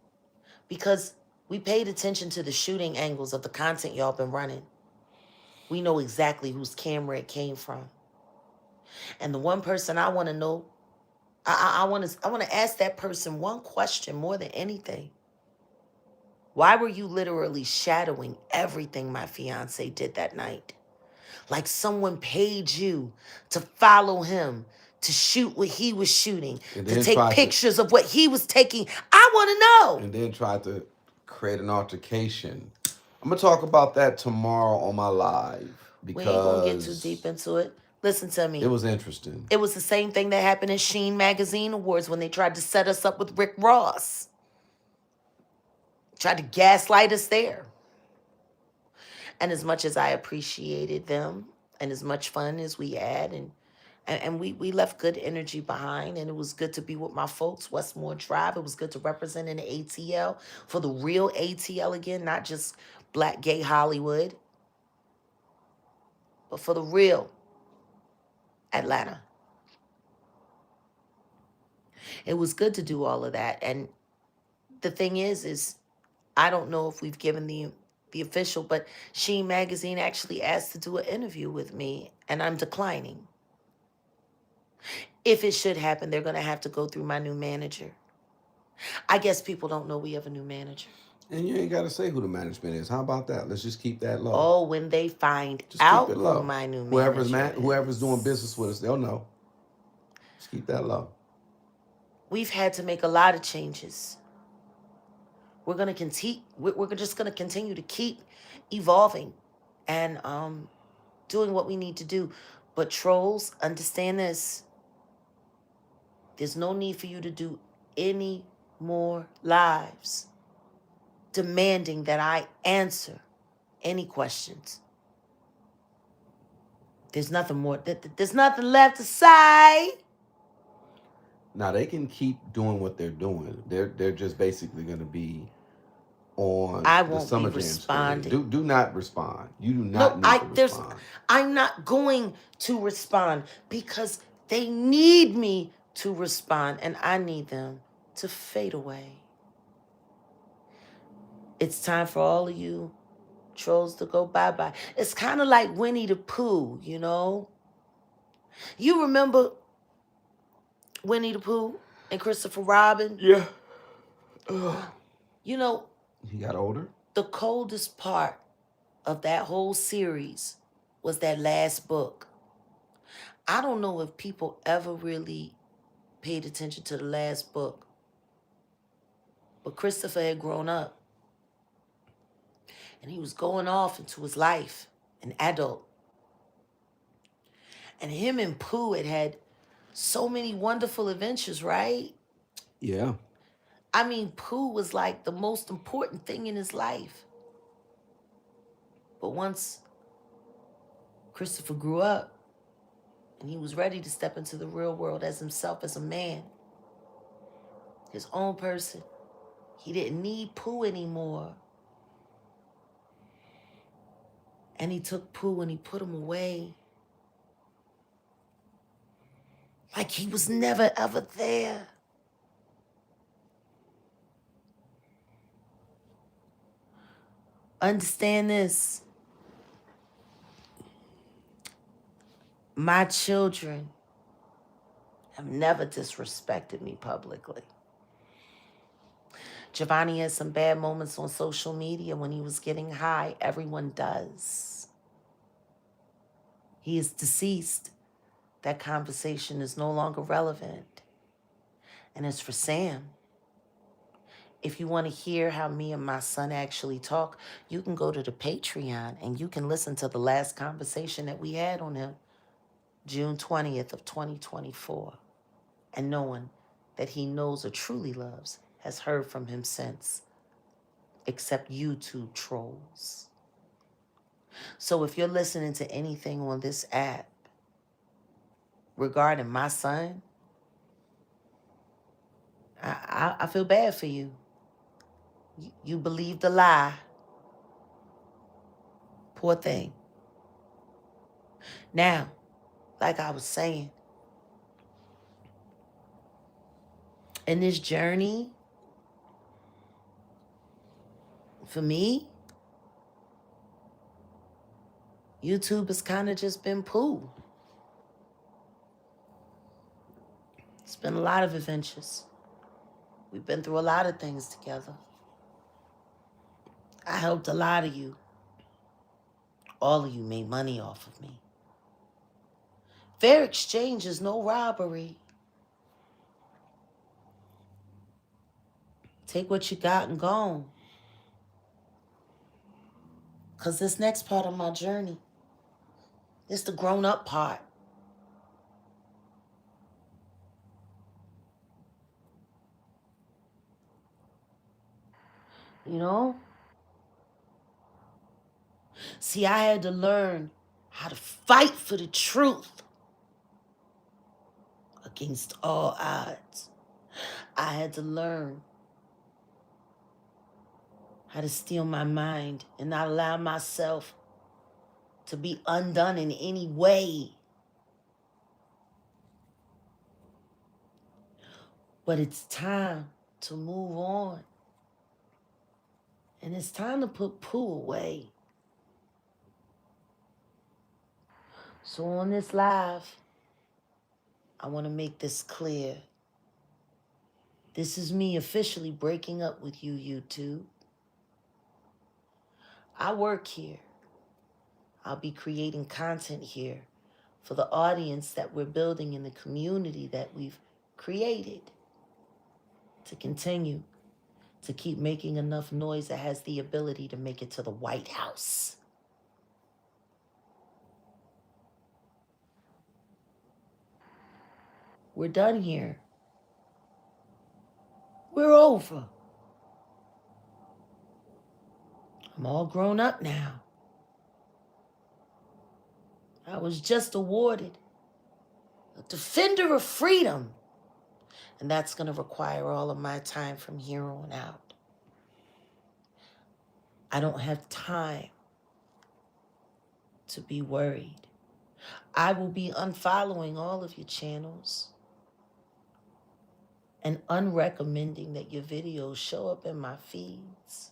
because we paid attention to the shooting angles of the content y'all been running. We know exactly whose camera it came from. And the one person I want to know, I want to ask that person one question more than anything. Why were you literally shadowing everything my fiance did that night? Like someone paid you to follow him, to shoot what he was shooting, to take pictures of what he was taking. I want to know. And then tried to create an altercation. I'm gonna talk about that tomorrow on my live because we ain't gonna get too deep into it. Listen to me. It was interesting. It was the same thing that happened in Sheen Magazine Awards when they tried to set us up with Rick Ross. Tried to gaslight us there. And as much as I appreciated them and as much fun as we had and we left good energy behind, and it was good to be with my folks, Westmore Drive. It was good to represent in the ATL for the real ATL again, not just Black Gay Hollywood, but for the real Atlanta. It was good to do all of that. And the thing is I don't know if we've given the official, but Sheen Magazine actually asked to do an interview with me, and I'm declining. If it should happen, they're going to have to go through my new manager. I guess people don't know we have a new manager. And you ain't got to say who the management is. How about that? Let's just keep that low. Oh, when they find out who my new manager is. Whoever's doing business with us, they'll know. Just keep that low. We've had to make a lot of changes. We're going to continue. We're just going to continue to keep evolving and doing what we need to do. But trolls, understand this. There's no need for you to do any more lives demanding that I answer any questions. There's nothing more. There's nothing left to say. Now they can keep doing what they're doing. They're just basically going to be on the Summer Jam stage. Do not respond. You do not need to respond. I'm not going to respond because they need me to respond, and I need them to fade away. It's time for all of you trolls to go bye-bye. It's kind of like Winnie the Pooh, you know? You remember Winnie the Pooh and Christopher Robin? Yeah. You know, he got older. The coldest part of that whole series was that last book. I don't know if people ever really paid attention to the last book, but Christopher had grown up and he was going off into his life, an adult. And him and Pooh had so many wonderful adventures, right? Yeah. I mean, Pooh was like the most important thing in his life. But once Christopher grew up and he was ready to step into the real world as himself, as a man, his own person, he didn't need Pooh anymore. And he took Pooh and he put him away. Like he was never ever there. Understand this. My children have never disrespected me publicly. Giovanni had some bad moments on social media when he was getting high. Everyone does. He is deceased. That conversation is no longer relevant. And as for Sam, if you want to hear how me and my son actually talk, you can go to the Patreon and you can listen to the last conversation that we had on him, June 20th of 2024. And no one that he knows or truly loves has heard from him since, except YouTube trolls. So if you're listening to anything on this app regarding my son, I feel bad for you. You believed the lie. Poor thing. Now, like I was saying, in this journey, for me, YouTube has kind of just been Pooh. It's been a lot of adventures. We've been through a lot of things together. I helped a lot of you. All of you made money off of me. Fair exchange is no robbery. Take what you got and go. Because this next part of my journey is the grown-up part. You know? See, I had to learn how to fight for the truth against all odds. I had to learn how to steal my mind and not allow myself to be undone in any way. But it's time to move on. And it's time to put Pooh away. So on this live, I want to make this clear. This is me officially breaking up with you, YouTube. I work here. I'll be creating content here for the audience that we're building in the community that we've created to continue to keep making enough noise that has the ability to make it to the White House. We're done here. We're over. I'm all grown up now. I was just awarded a Defender of Freedom, and that's going to require all of my time from here on out. I don't have time to be worried. I will be unfollowing all of your channels and unrecommending that your videos show up in my feeds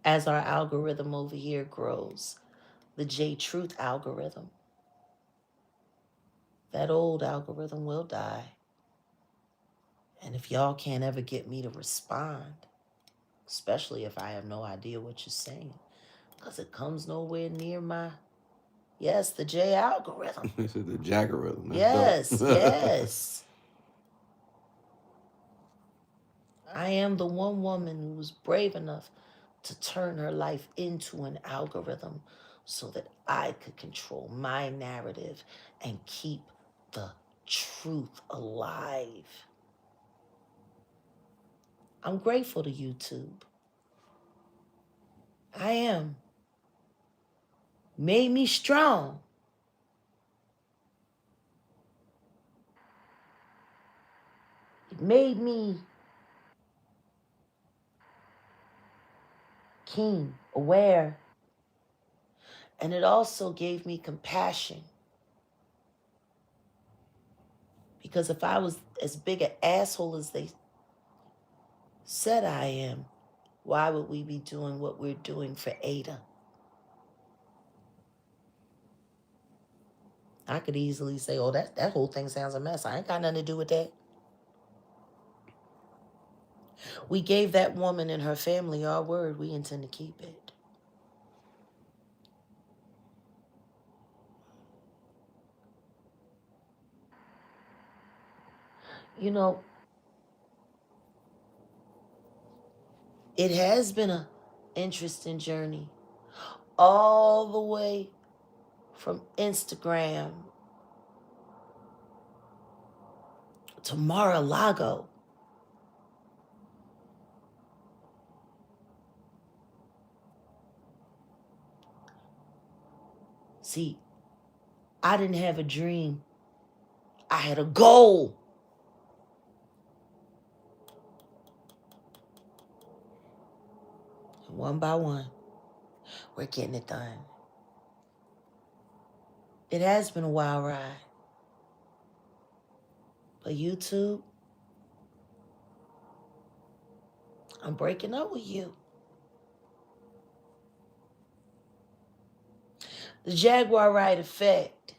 as our algorithm over here grows, the J Truth algorithm. That old algorithm will die. And if y'all can't ever get me to respond, especially if I have no idea what you're saying, because it comes nowhere near my, yes, the J algorithm. This is the Jaguar. Yes, yes. I am the one woman who was brave enough to turn her life into an algorithm so that I could control my narrative and keep the truth alive. I'm grateful to YouTube. I am. Made me strong. It made me keen, aware, and it also gave me compassion. Because if I was as big an asshole as they said I am, why would we be doing what we're doing for Ada? I could easily say, oh, that whole thing sounds a mess. I ain't got nothing to do with that. We gave that woman and her family our word. We intend to keep it. You know, it has been an interesting journey all the way from Instagram to Mar-a-Lago. See, I didn't have a dream. I had a goal. And one by one, we're getting it done. It has been a wild ride. But YouTube, I'm breaking up with you. The Jaguar Wright effect.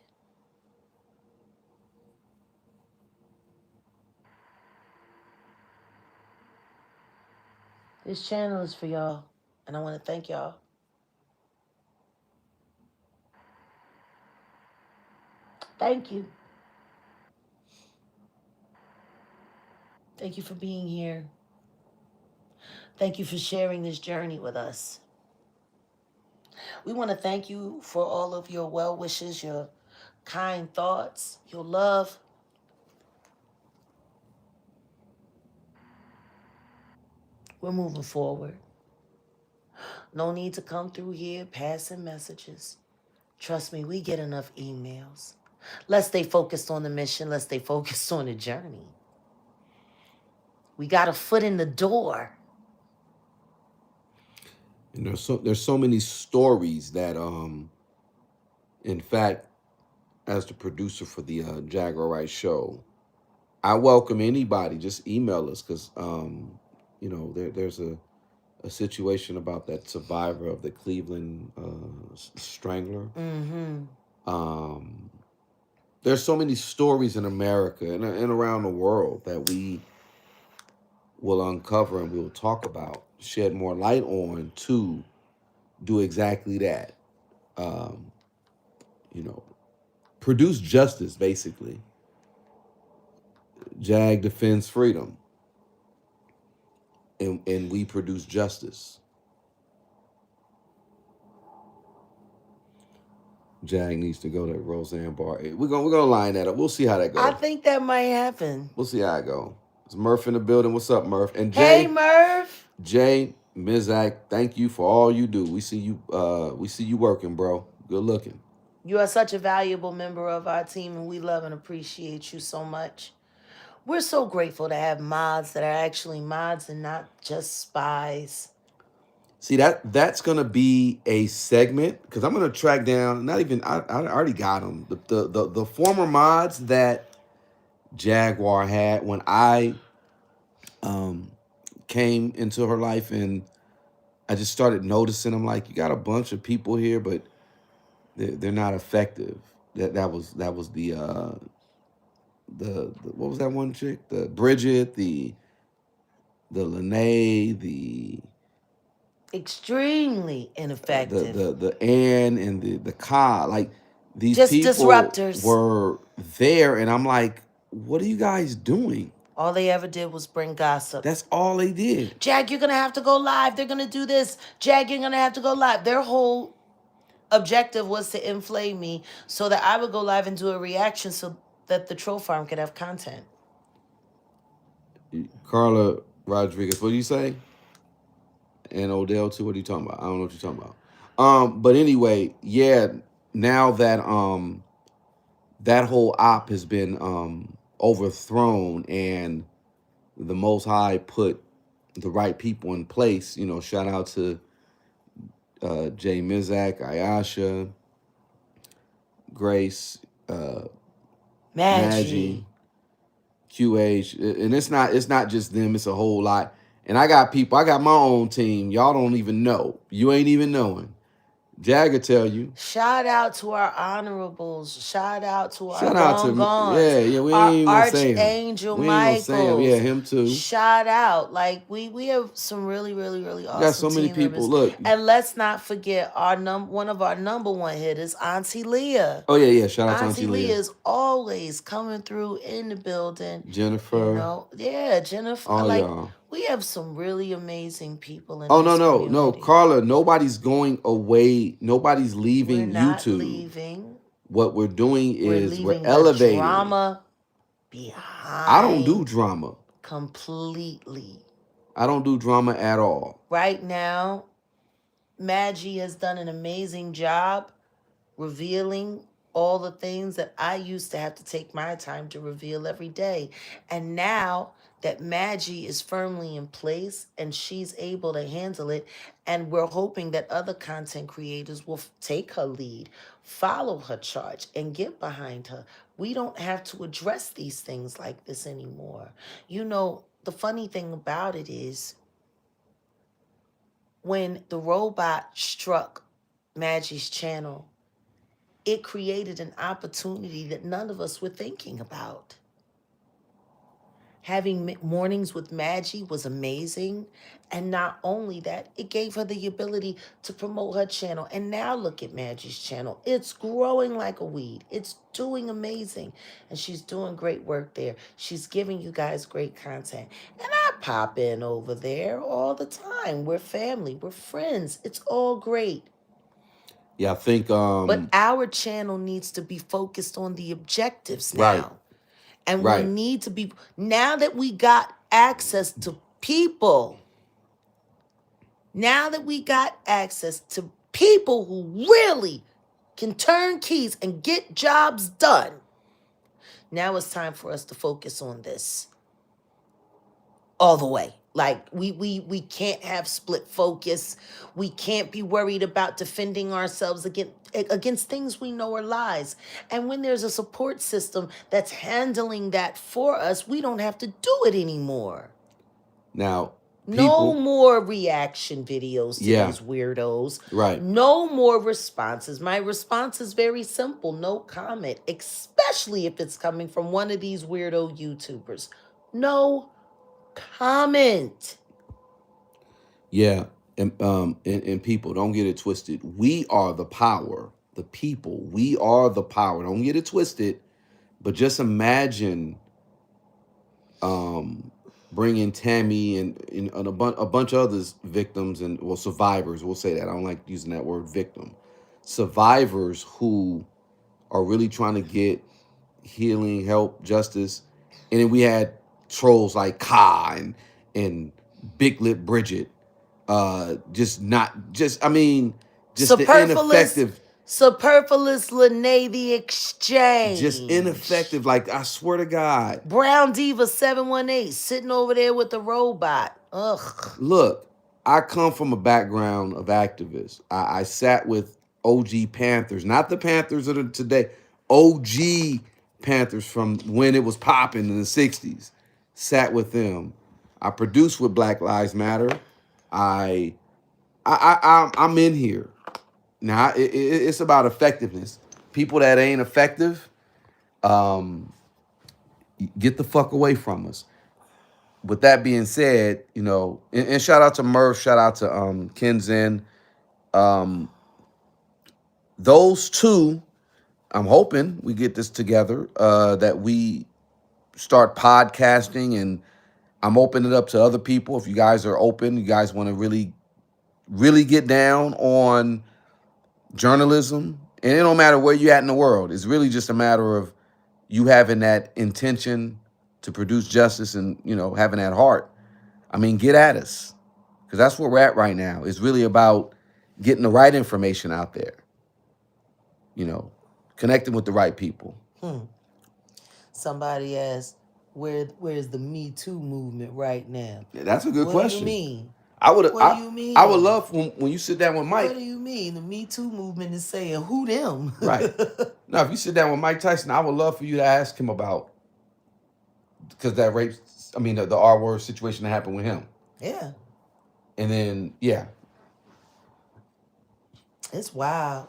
This channel is for y'all, and I want to thank y'all. Thank you. Thank you for being here. Thank you for sharing this journey with us. We want to thank you for all of your well wishes, your kind thoughts, your love. We're moving forward. No need to come through here passing messages. Trust me, we get enough emails. Let's stay focused on the mission. Let's stay focused on the journey. We got a foot in the door. And there's so many stories that in fact, as the producer for the Jaguar Wright show, I welcome anybody. Just email us because there's a situation about that survivor of the Cleveland Strangler. There's so many stories in America and around the world that we will uncover and we'll talk about, shed more light on to do exactly that. Produce justice, basically. JAG defends freedom, and we produce justice. Jag needs to go to Roseanne Barr. We're gonna line that up. We'll see how that goes. I think that might happen. We'll see how it goes. It's Murph in the building. What's up, Murph? And Jay. Hey, Murph. Jay Mizak, thank you for all you do. We see you. We see you working, bro. Good looking. You are such a valuable member of our team, and we love and appreciate you so much. We're so grateful to have mods that are actually mods and not just spies. See, that's gonna be a segment because I'm gonna track down. Not even I already got them. The former mods that Jaguar had when I came into her life, and I just started noticing. I'm like, you got a bunch of people here, but they're not effective. That was the what was that one chick? The Bridget, the Lene, the Extremely ineffective. the Ann and the Ka. Like these just people disruptors were there, and I'm like, what are you guys doing? All they ever did was bring gossip. That's all they did. Jag, you're going to have to go live. They're going to do this. Jag, you're going to have to go live. Their whole objective was to inflame me so that I would go live and do a reaction so that the troll farm could have content. Carla Rodriguez, what do you say? and Odell too. What are you talking about? I don't know what you're talking about. But anyway, yeah. Now that that whole op has been overthrown, and the Most High put the right people in place. You know, shout out to Jay Mizak, Ayasha, Grace, uh, Maggie. Maggie, QH, and it's not just them. It's a whole lot. And I got people. I got my own team. Y'all don't even know. You ain't even knowing. Jagger tell you. Shout out to our honorables. Shout out to our Shout out long to gones. yeah. We Our ain't gonna say him. Archangel We ain't gonna say him. Yeah, Michaels. him too. Shout out. Like we have some really, really, really We got awesome so many team people. members. Look. And let's not forget our one of our number one hitters, Auntie Leah. Oh yeah. Shout out to Auntie Auntie Leah, Leah is always coming through in the building. You Jennifer, know, yeah, Jennifer. all Like y'all. we have some really amazing people in Oh no this no no, community. Carla. Nobody's going away. Nobody's We're leaving not YouTube. leaving. What we're doing We're is we're leaving the elevating. drama I don't do behind drama. completely. I don't do drama at all. Right now, Maggie has done an amazing job revealing all the things that I used to have to take my time to reveal every day. And now that Maggie is firmly in place and she's able to handle it, and we're hoping that other content creators will take her lead, follow her charge, and get behind her. We don't have to address these things like this anymore. You know, the funny thing about it is when the robot struck Maggie's channel, it created an opportunity that none of us were thinking about. Having mornings with Maggie was amazing. And not only that, it gave her the ability to promote her channel. And now look at Maggie's channel. It's growing like a weed. It's doing amazing. And she's doing great work there. She's giving you guys great content. And I pop in over there all the time. We're family. We're friends. It's all great. Yeah, I think But our channel needs to be focused on the objectives now. right. And Right. we need to be, now that we got access to people, now that we got access to people who really can turn keys and get jobs done, now it's time for us to focus on this all the way. Like we can't have split focus. We can't be worried about defending ourselves against things we know are lies. And when there's a support system that's handling that for us, we don't have to do it anymore. Now, No more reaction videos to Yeah. these weirdos. Right. No more responses. My response is very simple. No comment, especially if it's coming from one of these weirdo YouTubers. No comment. Yeah, and people, don't get it twisted. We are the power. The people, we are the power. Don't get it twisted. But just imagine, bringing Tammy and a bunch of others, victims and well survivors. We'll say that. I don't like using that word victim. Survivors who are really trying to get healing, help, justice, and then we had trolls like Ka and Big Lip Bridget. Just not just. I mean, just the ineffective. Superfluous Lene the Exchange. Just ineffective. Like, I swear to God. Brown Diva 718 sitting over there with the robot. Ugh. Look, I come from a background of activists. I sat with OG Panthers, not the Panthers of today. OG Panthers from when it was popping in the 60s. Sat with them. I produced with Black Lives Matter. I'm in here. Now, it's about effectiveness. People that ain't effective, get the fuck away from us. With that being said, you know, and shout out to Murph, shout out to Kenzen. Those two, I'm hoping we get this together, that we start podcasting, and I'm opening it up to other people. If you guys are open, you guys want to really, really get down on journalism, and it don't matter where you're at in the world. It's really just a matter of you having that intention to produce justice and, you know, having that heart. I mean, get at us, because that's where we're at right now. It's really about getting the right information out there. You know, connecting with the right people. Somebody asked, where's the Me Too movement right now? Yeah, that's a good What do you question. mean? I would What do you mean? I would love when you sit down with Mike. What do you mean? The Me Too movement is saying, who them? Right. Now, if you sit down with Mike Tyson, I would love for you to ask him about, because that rape, I mean, the R word situation that happened with him. Yeah. And then, yeah. It's wild.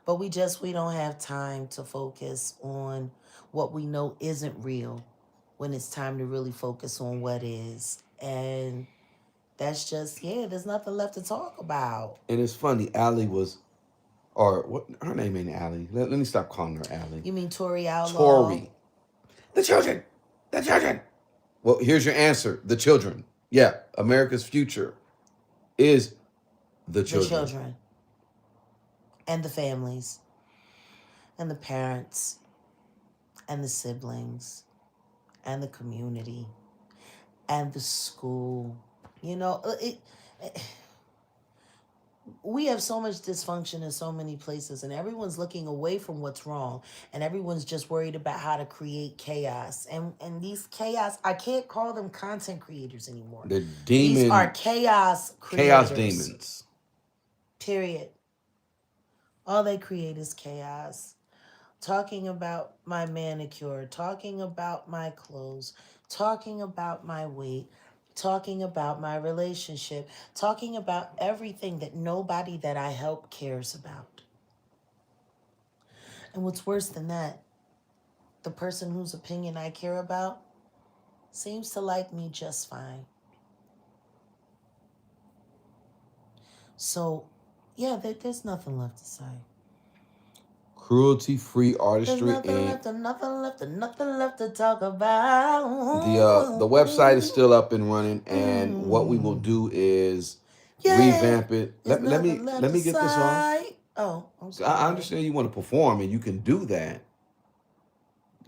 But we don't have time to focus on what we know isn't real when it's time to really focus on what is. And that's just, there's nothing left to talk about. And it's funny, Allie was, or what, her name ain't Allie. Let me stop calling her Allie. You mean Tori Outlaw? Tori. The children. The children. Well, here's your answer. The children. Yeah, America's future is the children. The children. And the families. And the parents. And the siblings. And the community. And the school. You know, we have so much dysfunction in so many places, and everyone's looking away from what's wrong, and everyone's just worried about how to create chaos. And these chaos, I can't call them content creators anymore. The demon. These are chaos creators. Chaos demons. Period. All they create is chaos. Talking about my manicure, talking about my clothes, talking about my weight, talking about my relationship, talking about everything that nobody that I help cares about. And what's worse than that, the person whose opinion I care about seems to like me just fine. So, yeah, there's nothing left to say. Cruelty-free artistry. There's nothing left to talk about. The website is still up and running, and what we will do is revamp it. Let me get this off. Oh, I'm sorry. I understand you want to perform, and you can do that.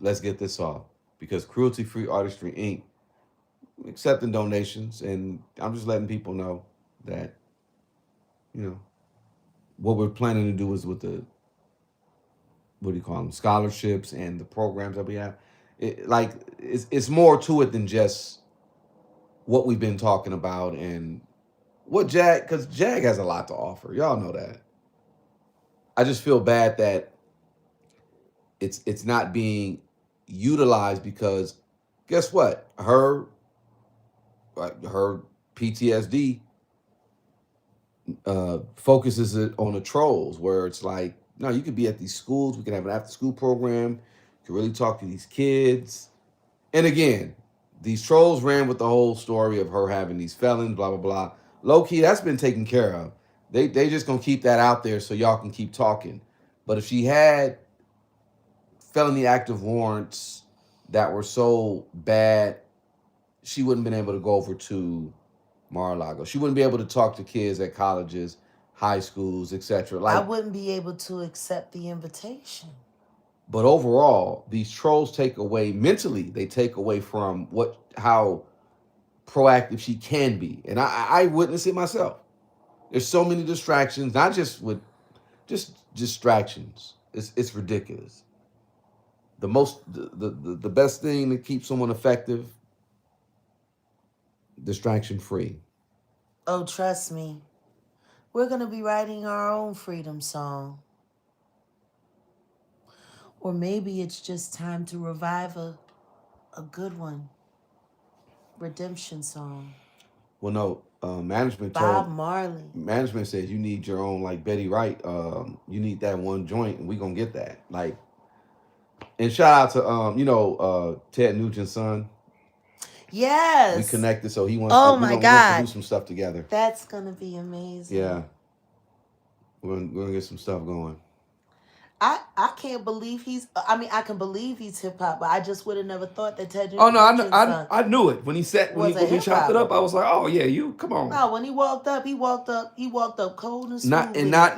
Let's get this off, because Cruelty-Free Artistry Inc. accepting donations, and I'm just letting people know that, you know, what we're planning to do is with the, what do you call them, scholarships and the programs that we have. It's more to it than just what we've been talking about and what because Jag has a lot to offer. Y'all know that. I just feel bad that it's not being utilized, because guess what? Her PTSD focuses it on the trolls, where it's like, no, you could be at these schools. We can have an after-school program. You can really talk to these kids. And again, these trolls ran with the whole story of her having these felons, blah, blah, blah. Low-key, that's been taken care of. They just going to keep that out there so y'all can keep talking. But if she had felony active warrants that were so bad, she wouldn't have been able to go over to Mar-a-Lago. She wouldn't be able to talk to kids at colleges, high schools, etc. I wouldn't be able to accept the invitation. But overall, these trolls take away mentally. They take away from how proactive she can be, and I witness it myself. There's so many distractions, not just distractions. It's ridiculous. The best thing to keep someone effective, distraction free. Oh, trust me. We're going to be writing our own freedom song. Or maybe it's just time to revive a good one. Redemption song. Well, no, management Bob Marley. Management says you need your own, like Betty Wright. You need that one joint, and we're going to get that. Like, and shout out to, Ted Nugent's son. Yes. We connected, so he wants, oh my God, to do some stuff together. That's going to be amazing. Yeah. We're going to get some stuff going. I can't believe I can believe he's hip hop, but I just would have never thought that Ted. Oh no, I knew it when he chopped it up. I was like, oh yeah, come on. No, when he walked up cold and smooth. Not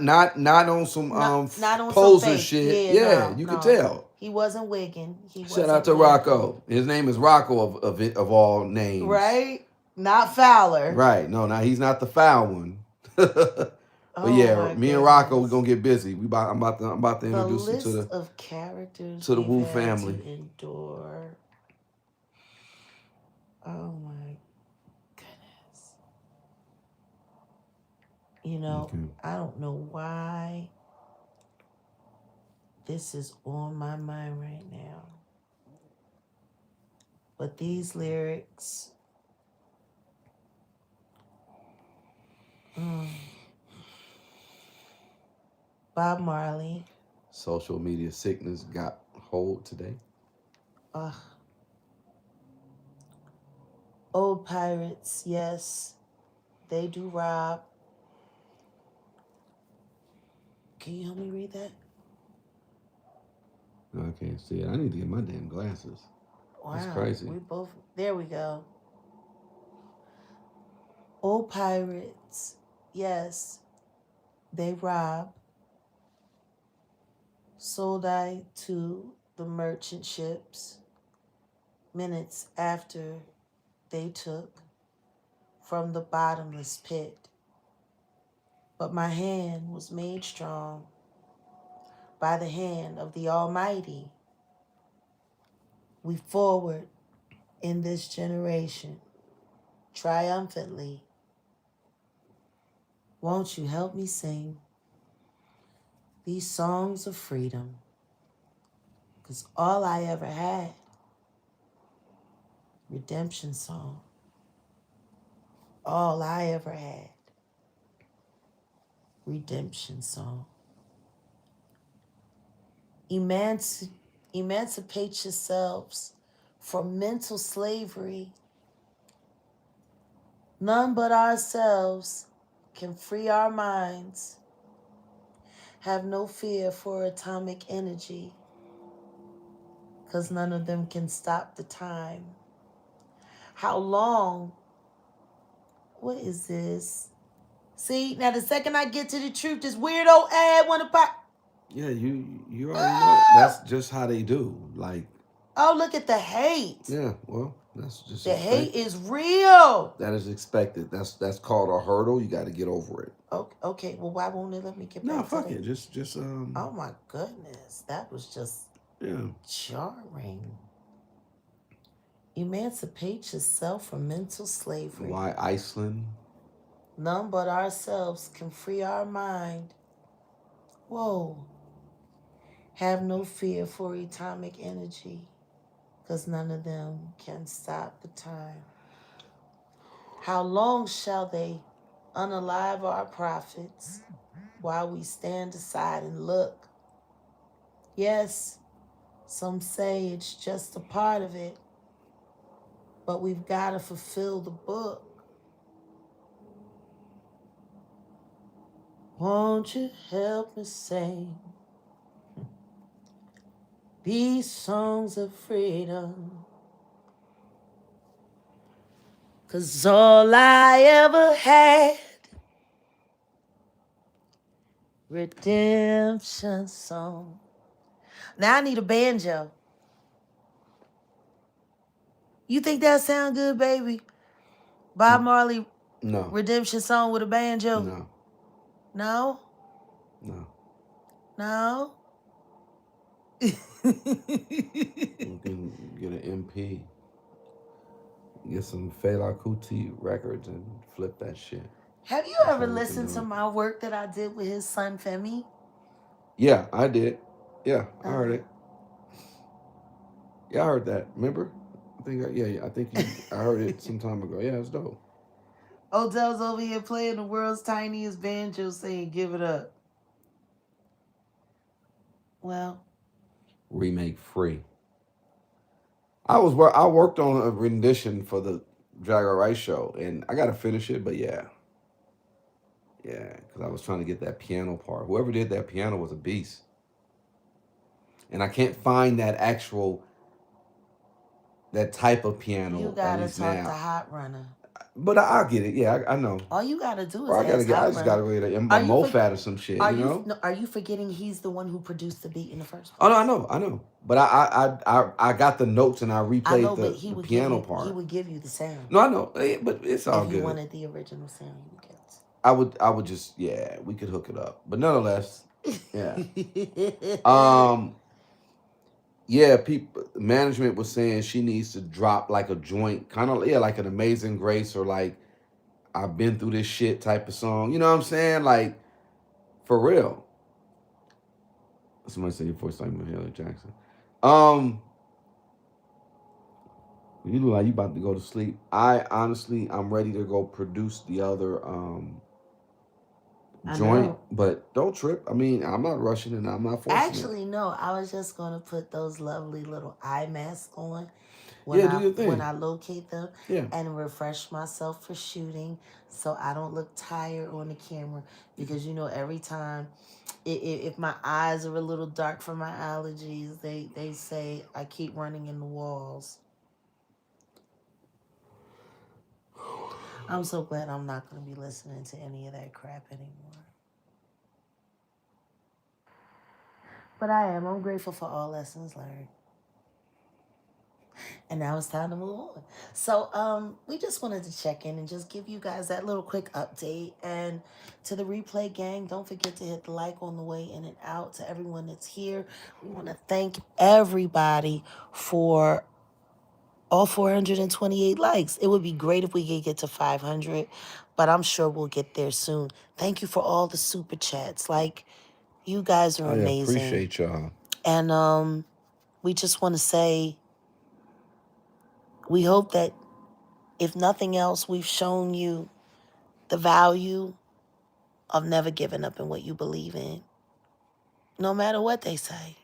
on some not on poser some shit. Yeah, you could tell. He wasn't wigging. Shout out to Rocco. His name is Rocco of all names. Right. Not Fowler. Right. No, now he's not the foul one. But Oh yeah, my me and Rocco, we're goodness. gonna get busy. I'm about to The introduce him list of characters to the we've Wu had family. to endure. Oh my goodness. You know, Okay. I don't know why this is on my mind right now. But these lyrics, mm, Bob Marley, Social media sickness got hold today. ugh, old pirates, yes, they do rob. Can you help me read that? No, I can't see it. I need to get my damn glasses. That's Wow, crazy. we both, there we go. Old pirates, yes, they rob. Sold I to the merchant ships minutes after they took from the bottomless pit. But my hand was made strong by the hand of the Almighty. We forward in this generation triumphantly. Won't you help me sing these songs of freedom? 'Cause all I ever had, redemption song. All I ever had, redemption song. Emancipate yourselves from mental slavery. None but ourselves can free our minds. Have no fear for atomic energy, 'cause none of them can stop the time. How long? What is this? See, now the second I get to the truth, this weirdo ad wanna pop. Yeah, you already know. That's just how they do. Like, Oh, look at the hate. yeah, well, that's just The hate expected. is real. That is expected. That's called a hurdle. You got to get over it. Okay, well, why won't it let me get No, back to fuck the... it. Just Oh my goodness, that was just yeah. jarring. Emancipate yourself from mental slavery. Why Iceland? None but ourselves can free our mind. Whoa. Have no fear for atomic energy, 'cause none of them can stop the time. How long shall they unalive our prophets while we stand aside and look? Yes, some say it's just a part of it, but we've got to fulfill the book. Won't you help me sing these songs of freedom? 'Cause all I ever had, redemption song. Now I need a banjo. You think that sound good, baby? Bob Marley No. redemption song with a banjo? No. No? No. No? You can get an MP, get some Fela Kuti records and flip that shit. Have you That's ever how we can listened do to it. my work that I did with his son Femi? Yeah, I did. Yeah, I heard it. Yeah, I heard that. Remember? I think I heard it some time ago. Yeah, it's dope. Odell's over here playing the world's tiniest banjo saying, give it up. Well, Remake free. I worked on a rendition for the Jaguar Wright show, and I got to finish it. But yeah, because I was trying to get that piano part. Whoever did that piano was a beast, and I can't find that type of piano you at gotta least talk to now. Hot Runner. But I'll get it. Yeah, I know. All you gotta do Or is I gotta ask get. I just gotta Hyrum. go get a Are you for, MoFat or some shit. are You you know. no, are you forgetting he's the one who produced the beat in the first Oh no, place? I know. But I got the notes and I I replayed know, but the piano he part. would give you the sound. No, I know. But it's all If you good. wanted the original sound, you would get I would just yeah, we could hook it up. But nonetheless, yeah. it. Um yeah, people management was saying she needs to drop like a joint, kind of yeah, like an Amazing Grace or like I've been through this shit type of song. You know what I'm saying? Like for real. Somebody said your voice like Mahalia Jackson. Um, you look like you about to go to sleep. I honestly, I'm ready to go produce the other I joint, know. but don't trip. I mean, I'm not rushing and I'm not forcing it. Actually, no. I was just gonna put those lovely little eye masks on Yeah, do your when thing. I locate them Yeah. and refresh myself for shooting, so I don't look tired on the camera. Because every time, if my eyes are a little dark from my allergies, they say I keep running in the walls. I'm so glad I'm not gonna be listening to any of that crap anymore. But I am. I'm grateful for all lessons learned. And now it's time to move on. So, we just wanted to check in and just give you guys that little quick update. And to the replay gang, don't forget to hit the like on the way in and out. To everyone that's here, we want to thank everybody for all 428 likes. It would be great if we could get to 500, but I'm sure we'll get there soon. Thank you for all the super chats. Like, you guys are Oh yeah, amazing. appreciate y'all. And we just want to say we hope that if nothing else, we've shown you the value of never giving up in what you believe in, no matter what they say.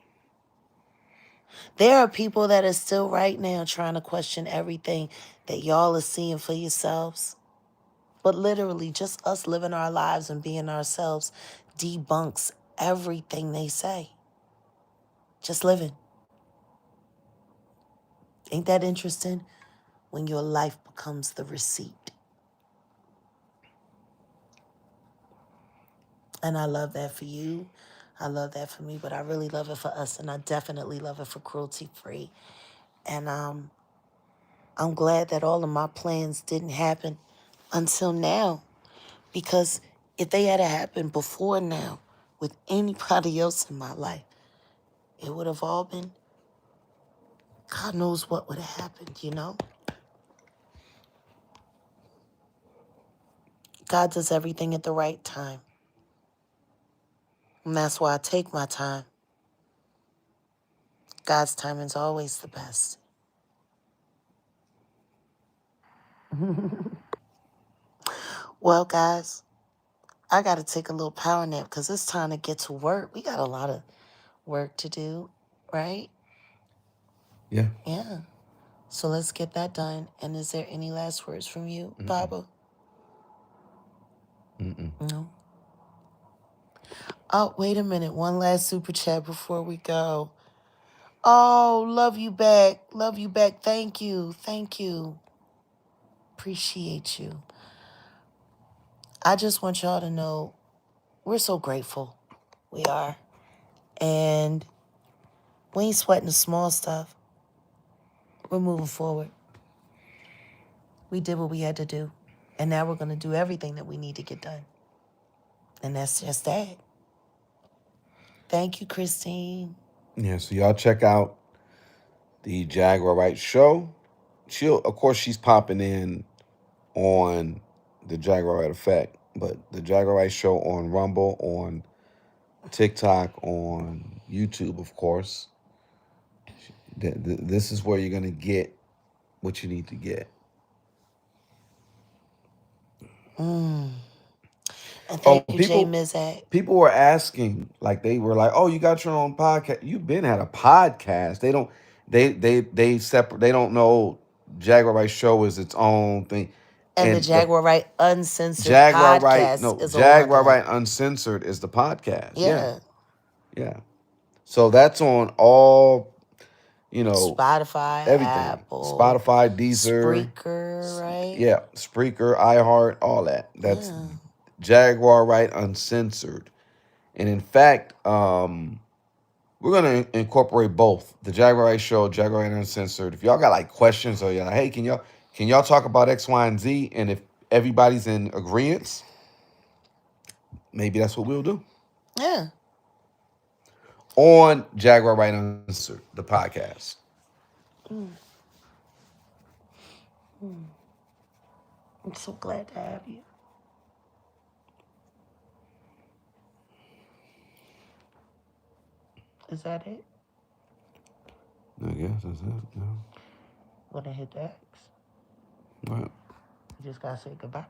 There are people that are still right now trying to question everything that y'all are seeing for yourselves. But literally, just us living our lives and being ourselves debunks everything they say. Just living. Ain't that interesting? When your life becomes the receipt. And I love that for you. I love that for me, but I really love it for us, and I definitely love it for Cruelty Free. And I'm glad that all of my plans didn't happen until now, because if they had happened before now with anybody else in my life, it would have all been, God knows what would have happened. God does everything at the right time. And that's why I take my time. God's timing is always the best. Well, guys, I got to take a little power nap because it's time to get to work. We got a lot of work to do, right? Yeah. Yeah. So let's get that done. And is there any last words from you, Baba? No. Oh, wait a minute. One last super chat before we go. Oh, love you back. Love you back. Thank you. Thank you. Appreciate you. I just want y'all to know we're so grateful. We are. And we ain't sweating the small stuff. We're moving forward. We did what we had to do. And now we're going to do everything that we need to get done. And that's just that. Thank you, Christine. Yeah. So y'all check out the Jaguar Wright show. Of course, she's popping in on the Jaguar Wright Effect, but the Jaguar Wright show on Rumble, on TikTok, on YouTube, of course. This is where you're gonna get what you need to get. And Oh, thank you, Jay Mizak. people were asking, like they were like, "Oh, you got your own podcast? You've been at a podcast." They don't, they separate. They don't know Jaguar Wright show is its own thing, And the and the Jaguar Wright Uncensored Jaguar Wright, podcast no, is all under Jaguar that. Wright Uncensored is the podcast. Yeah, Yeah. yeah. So that's on all. you know, Spotify, everything. Apple, Spotify, Deezer, Spreaker, right? yeah, Spreaker, iHeart, all that. That's Yeah. Jaguar Wright Uncensored. And in fact, we're gonna incorporate both the Jaguar Wright Show, Jaguar Wright Uncensored. If y'all got like questions or you're like, hey, can y'all talk about X, Y, and Z? And if everybody's in agreement, maybe that's what we'll do Yeah. on Jaguar Wright Uncensored, the podcast. Mm. Mm. I'm so glad to have you. Is that it? I guess that's it. Yeah. Want to hit the X? All right. You just gotta say goodbye.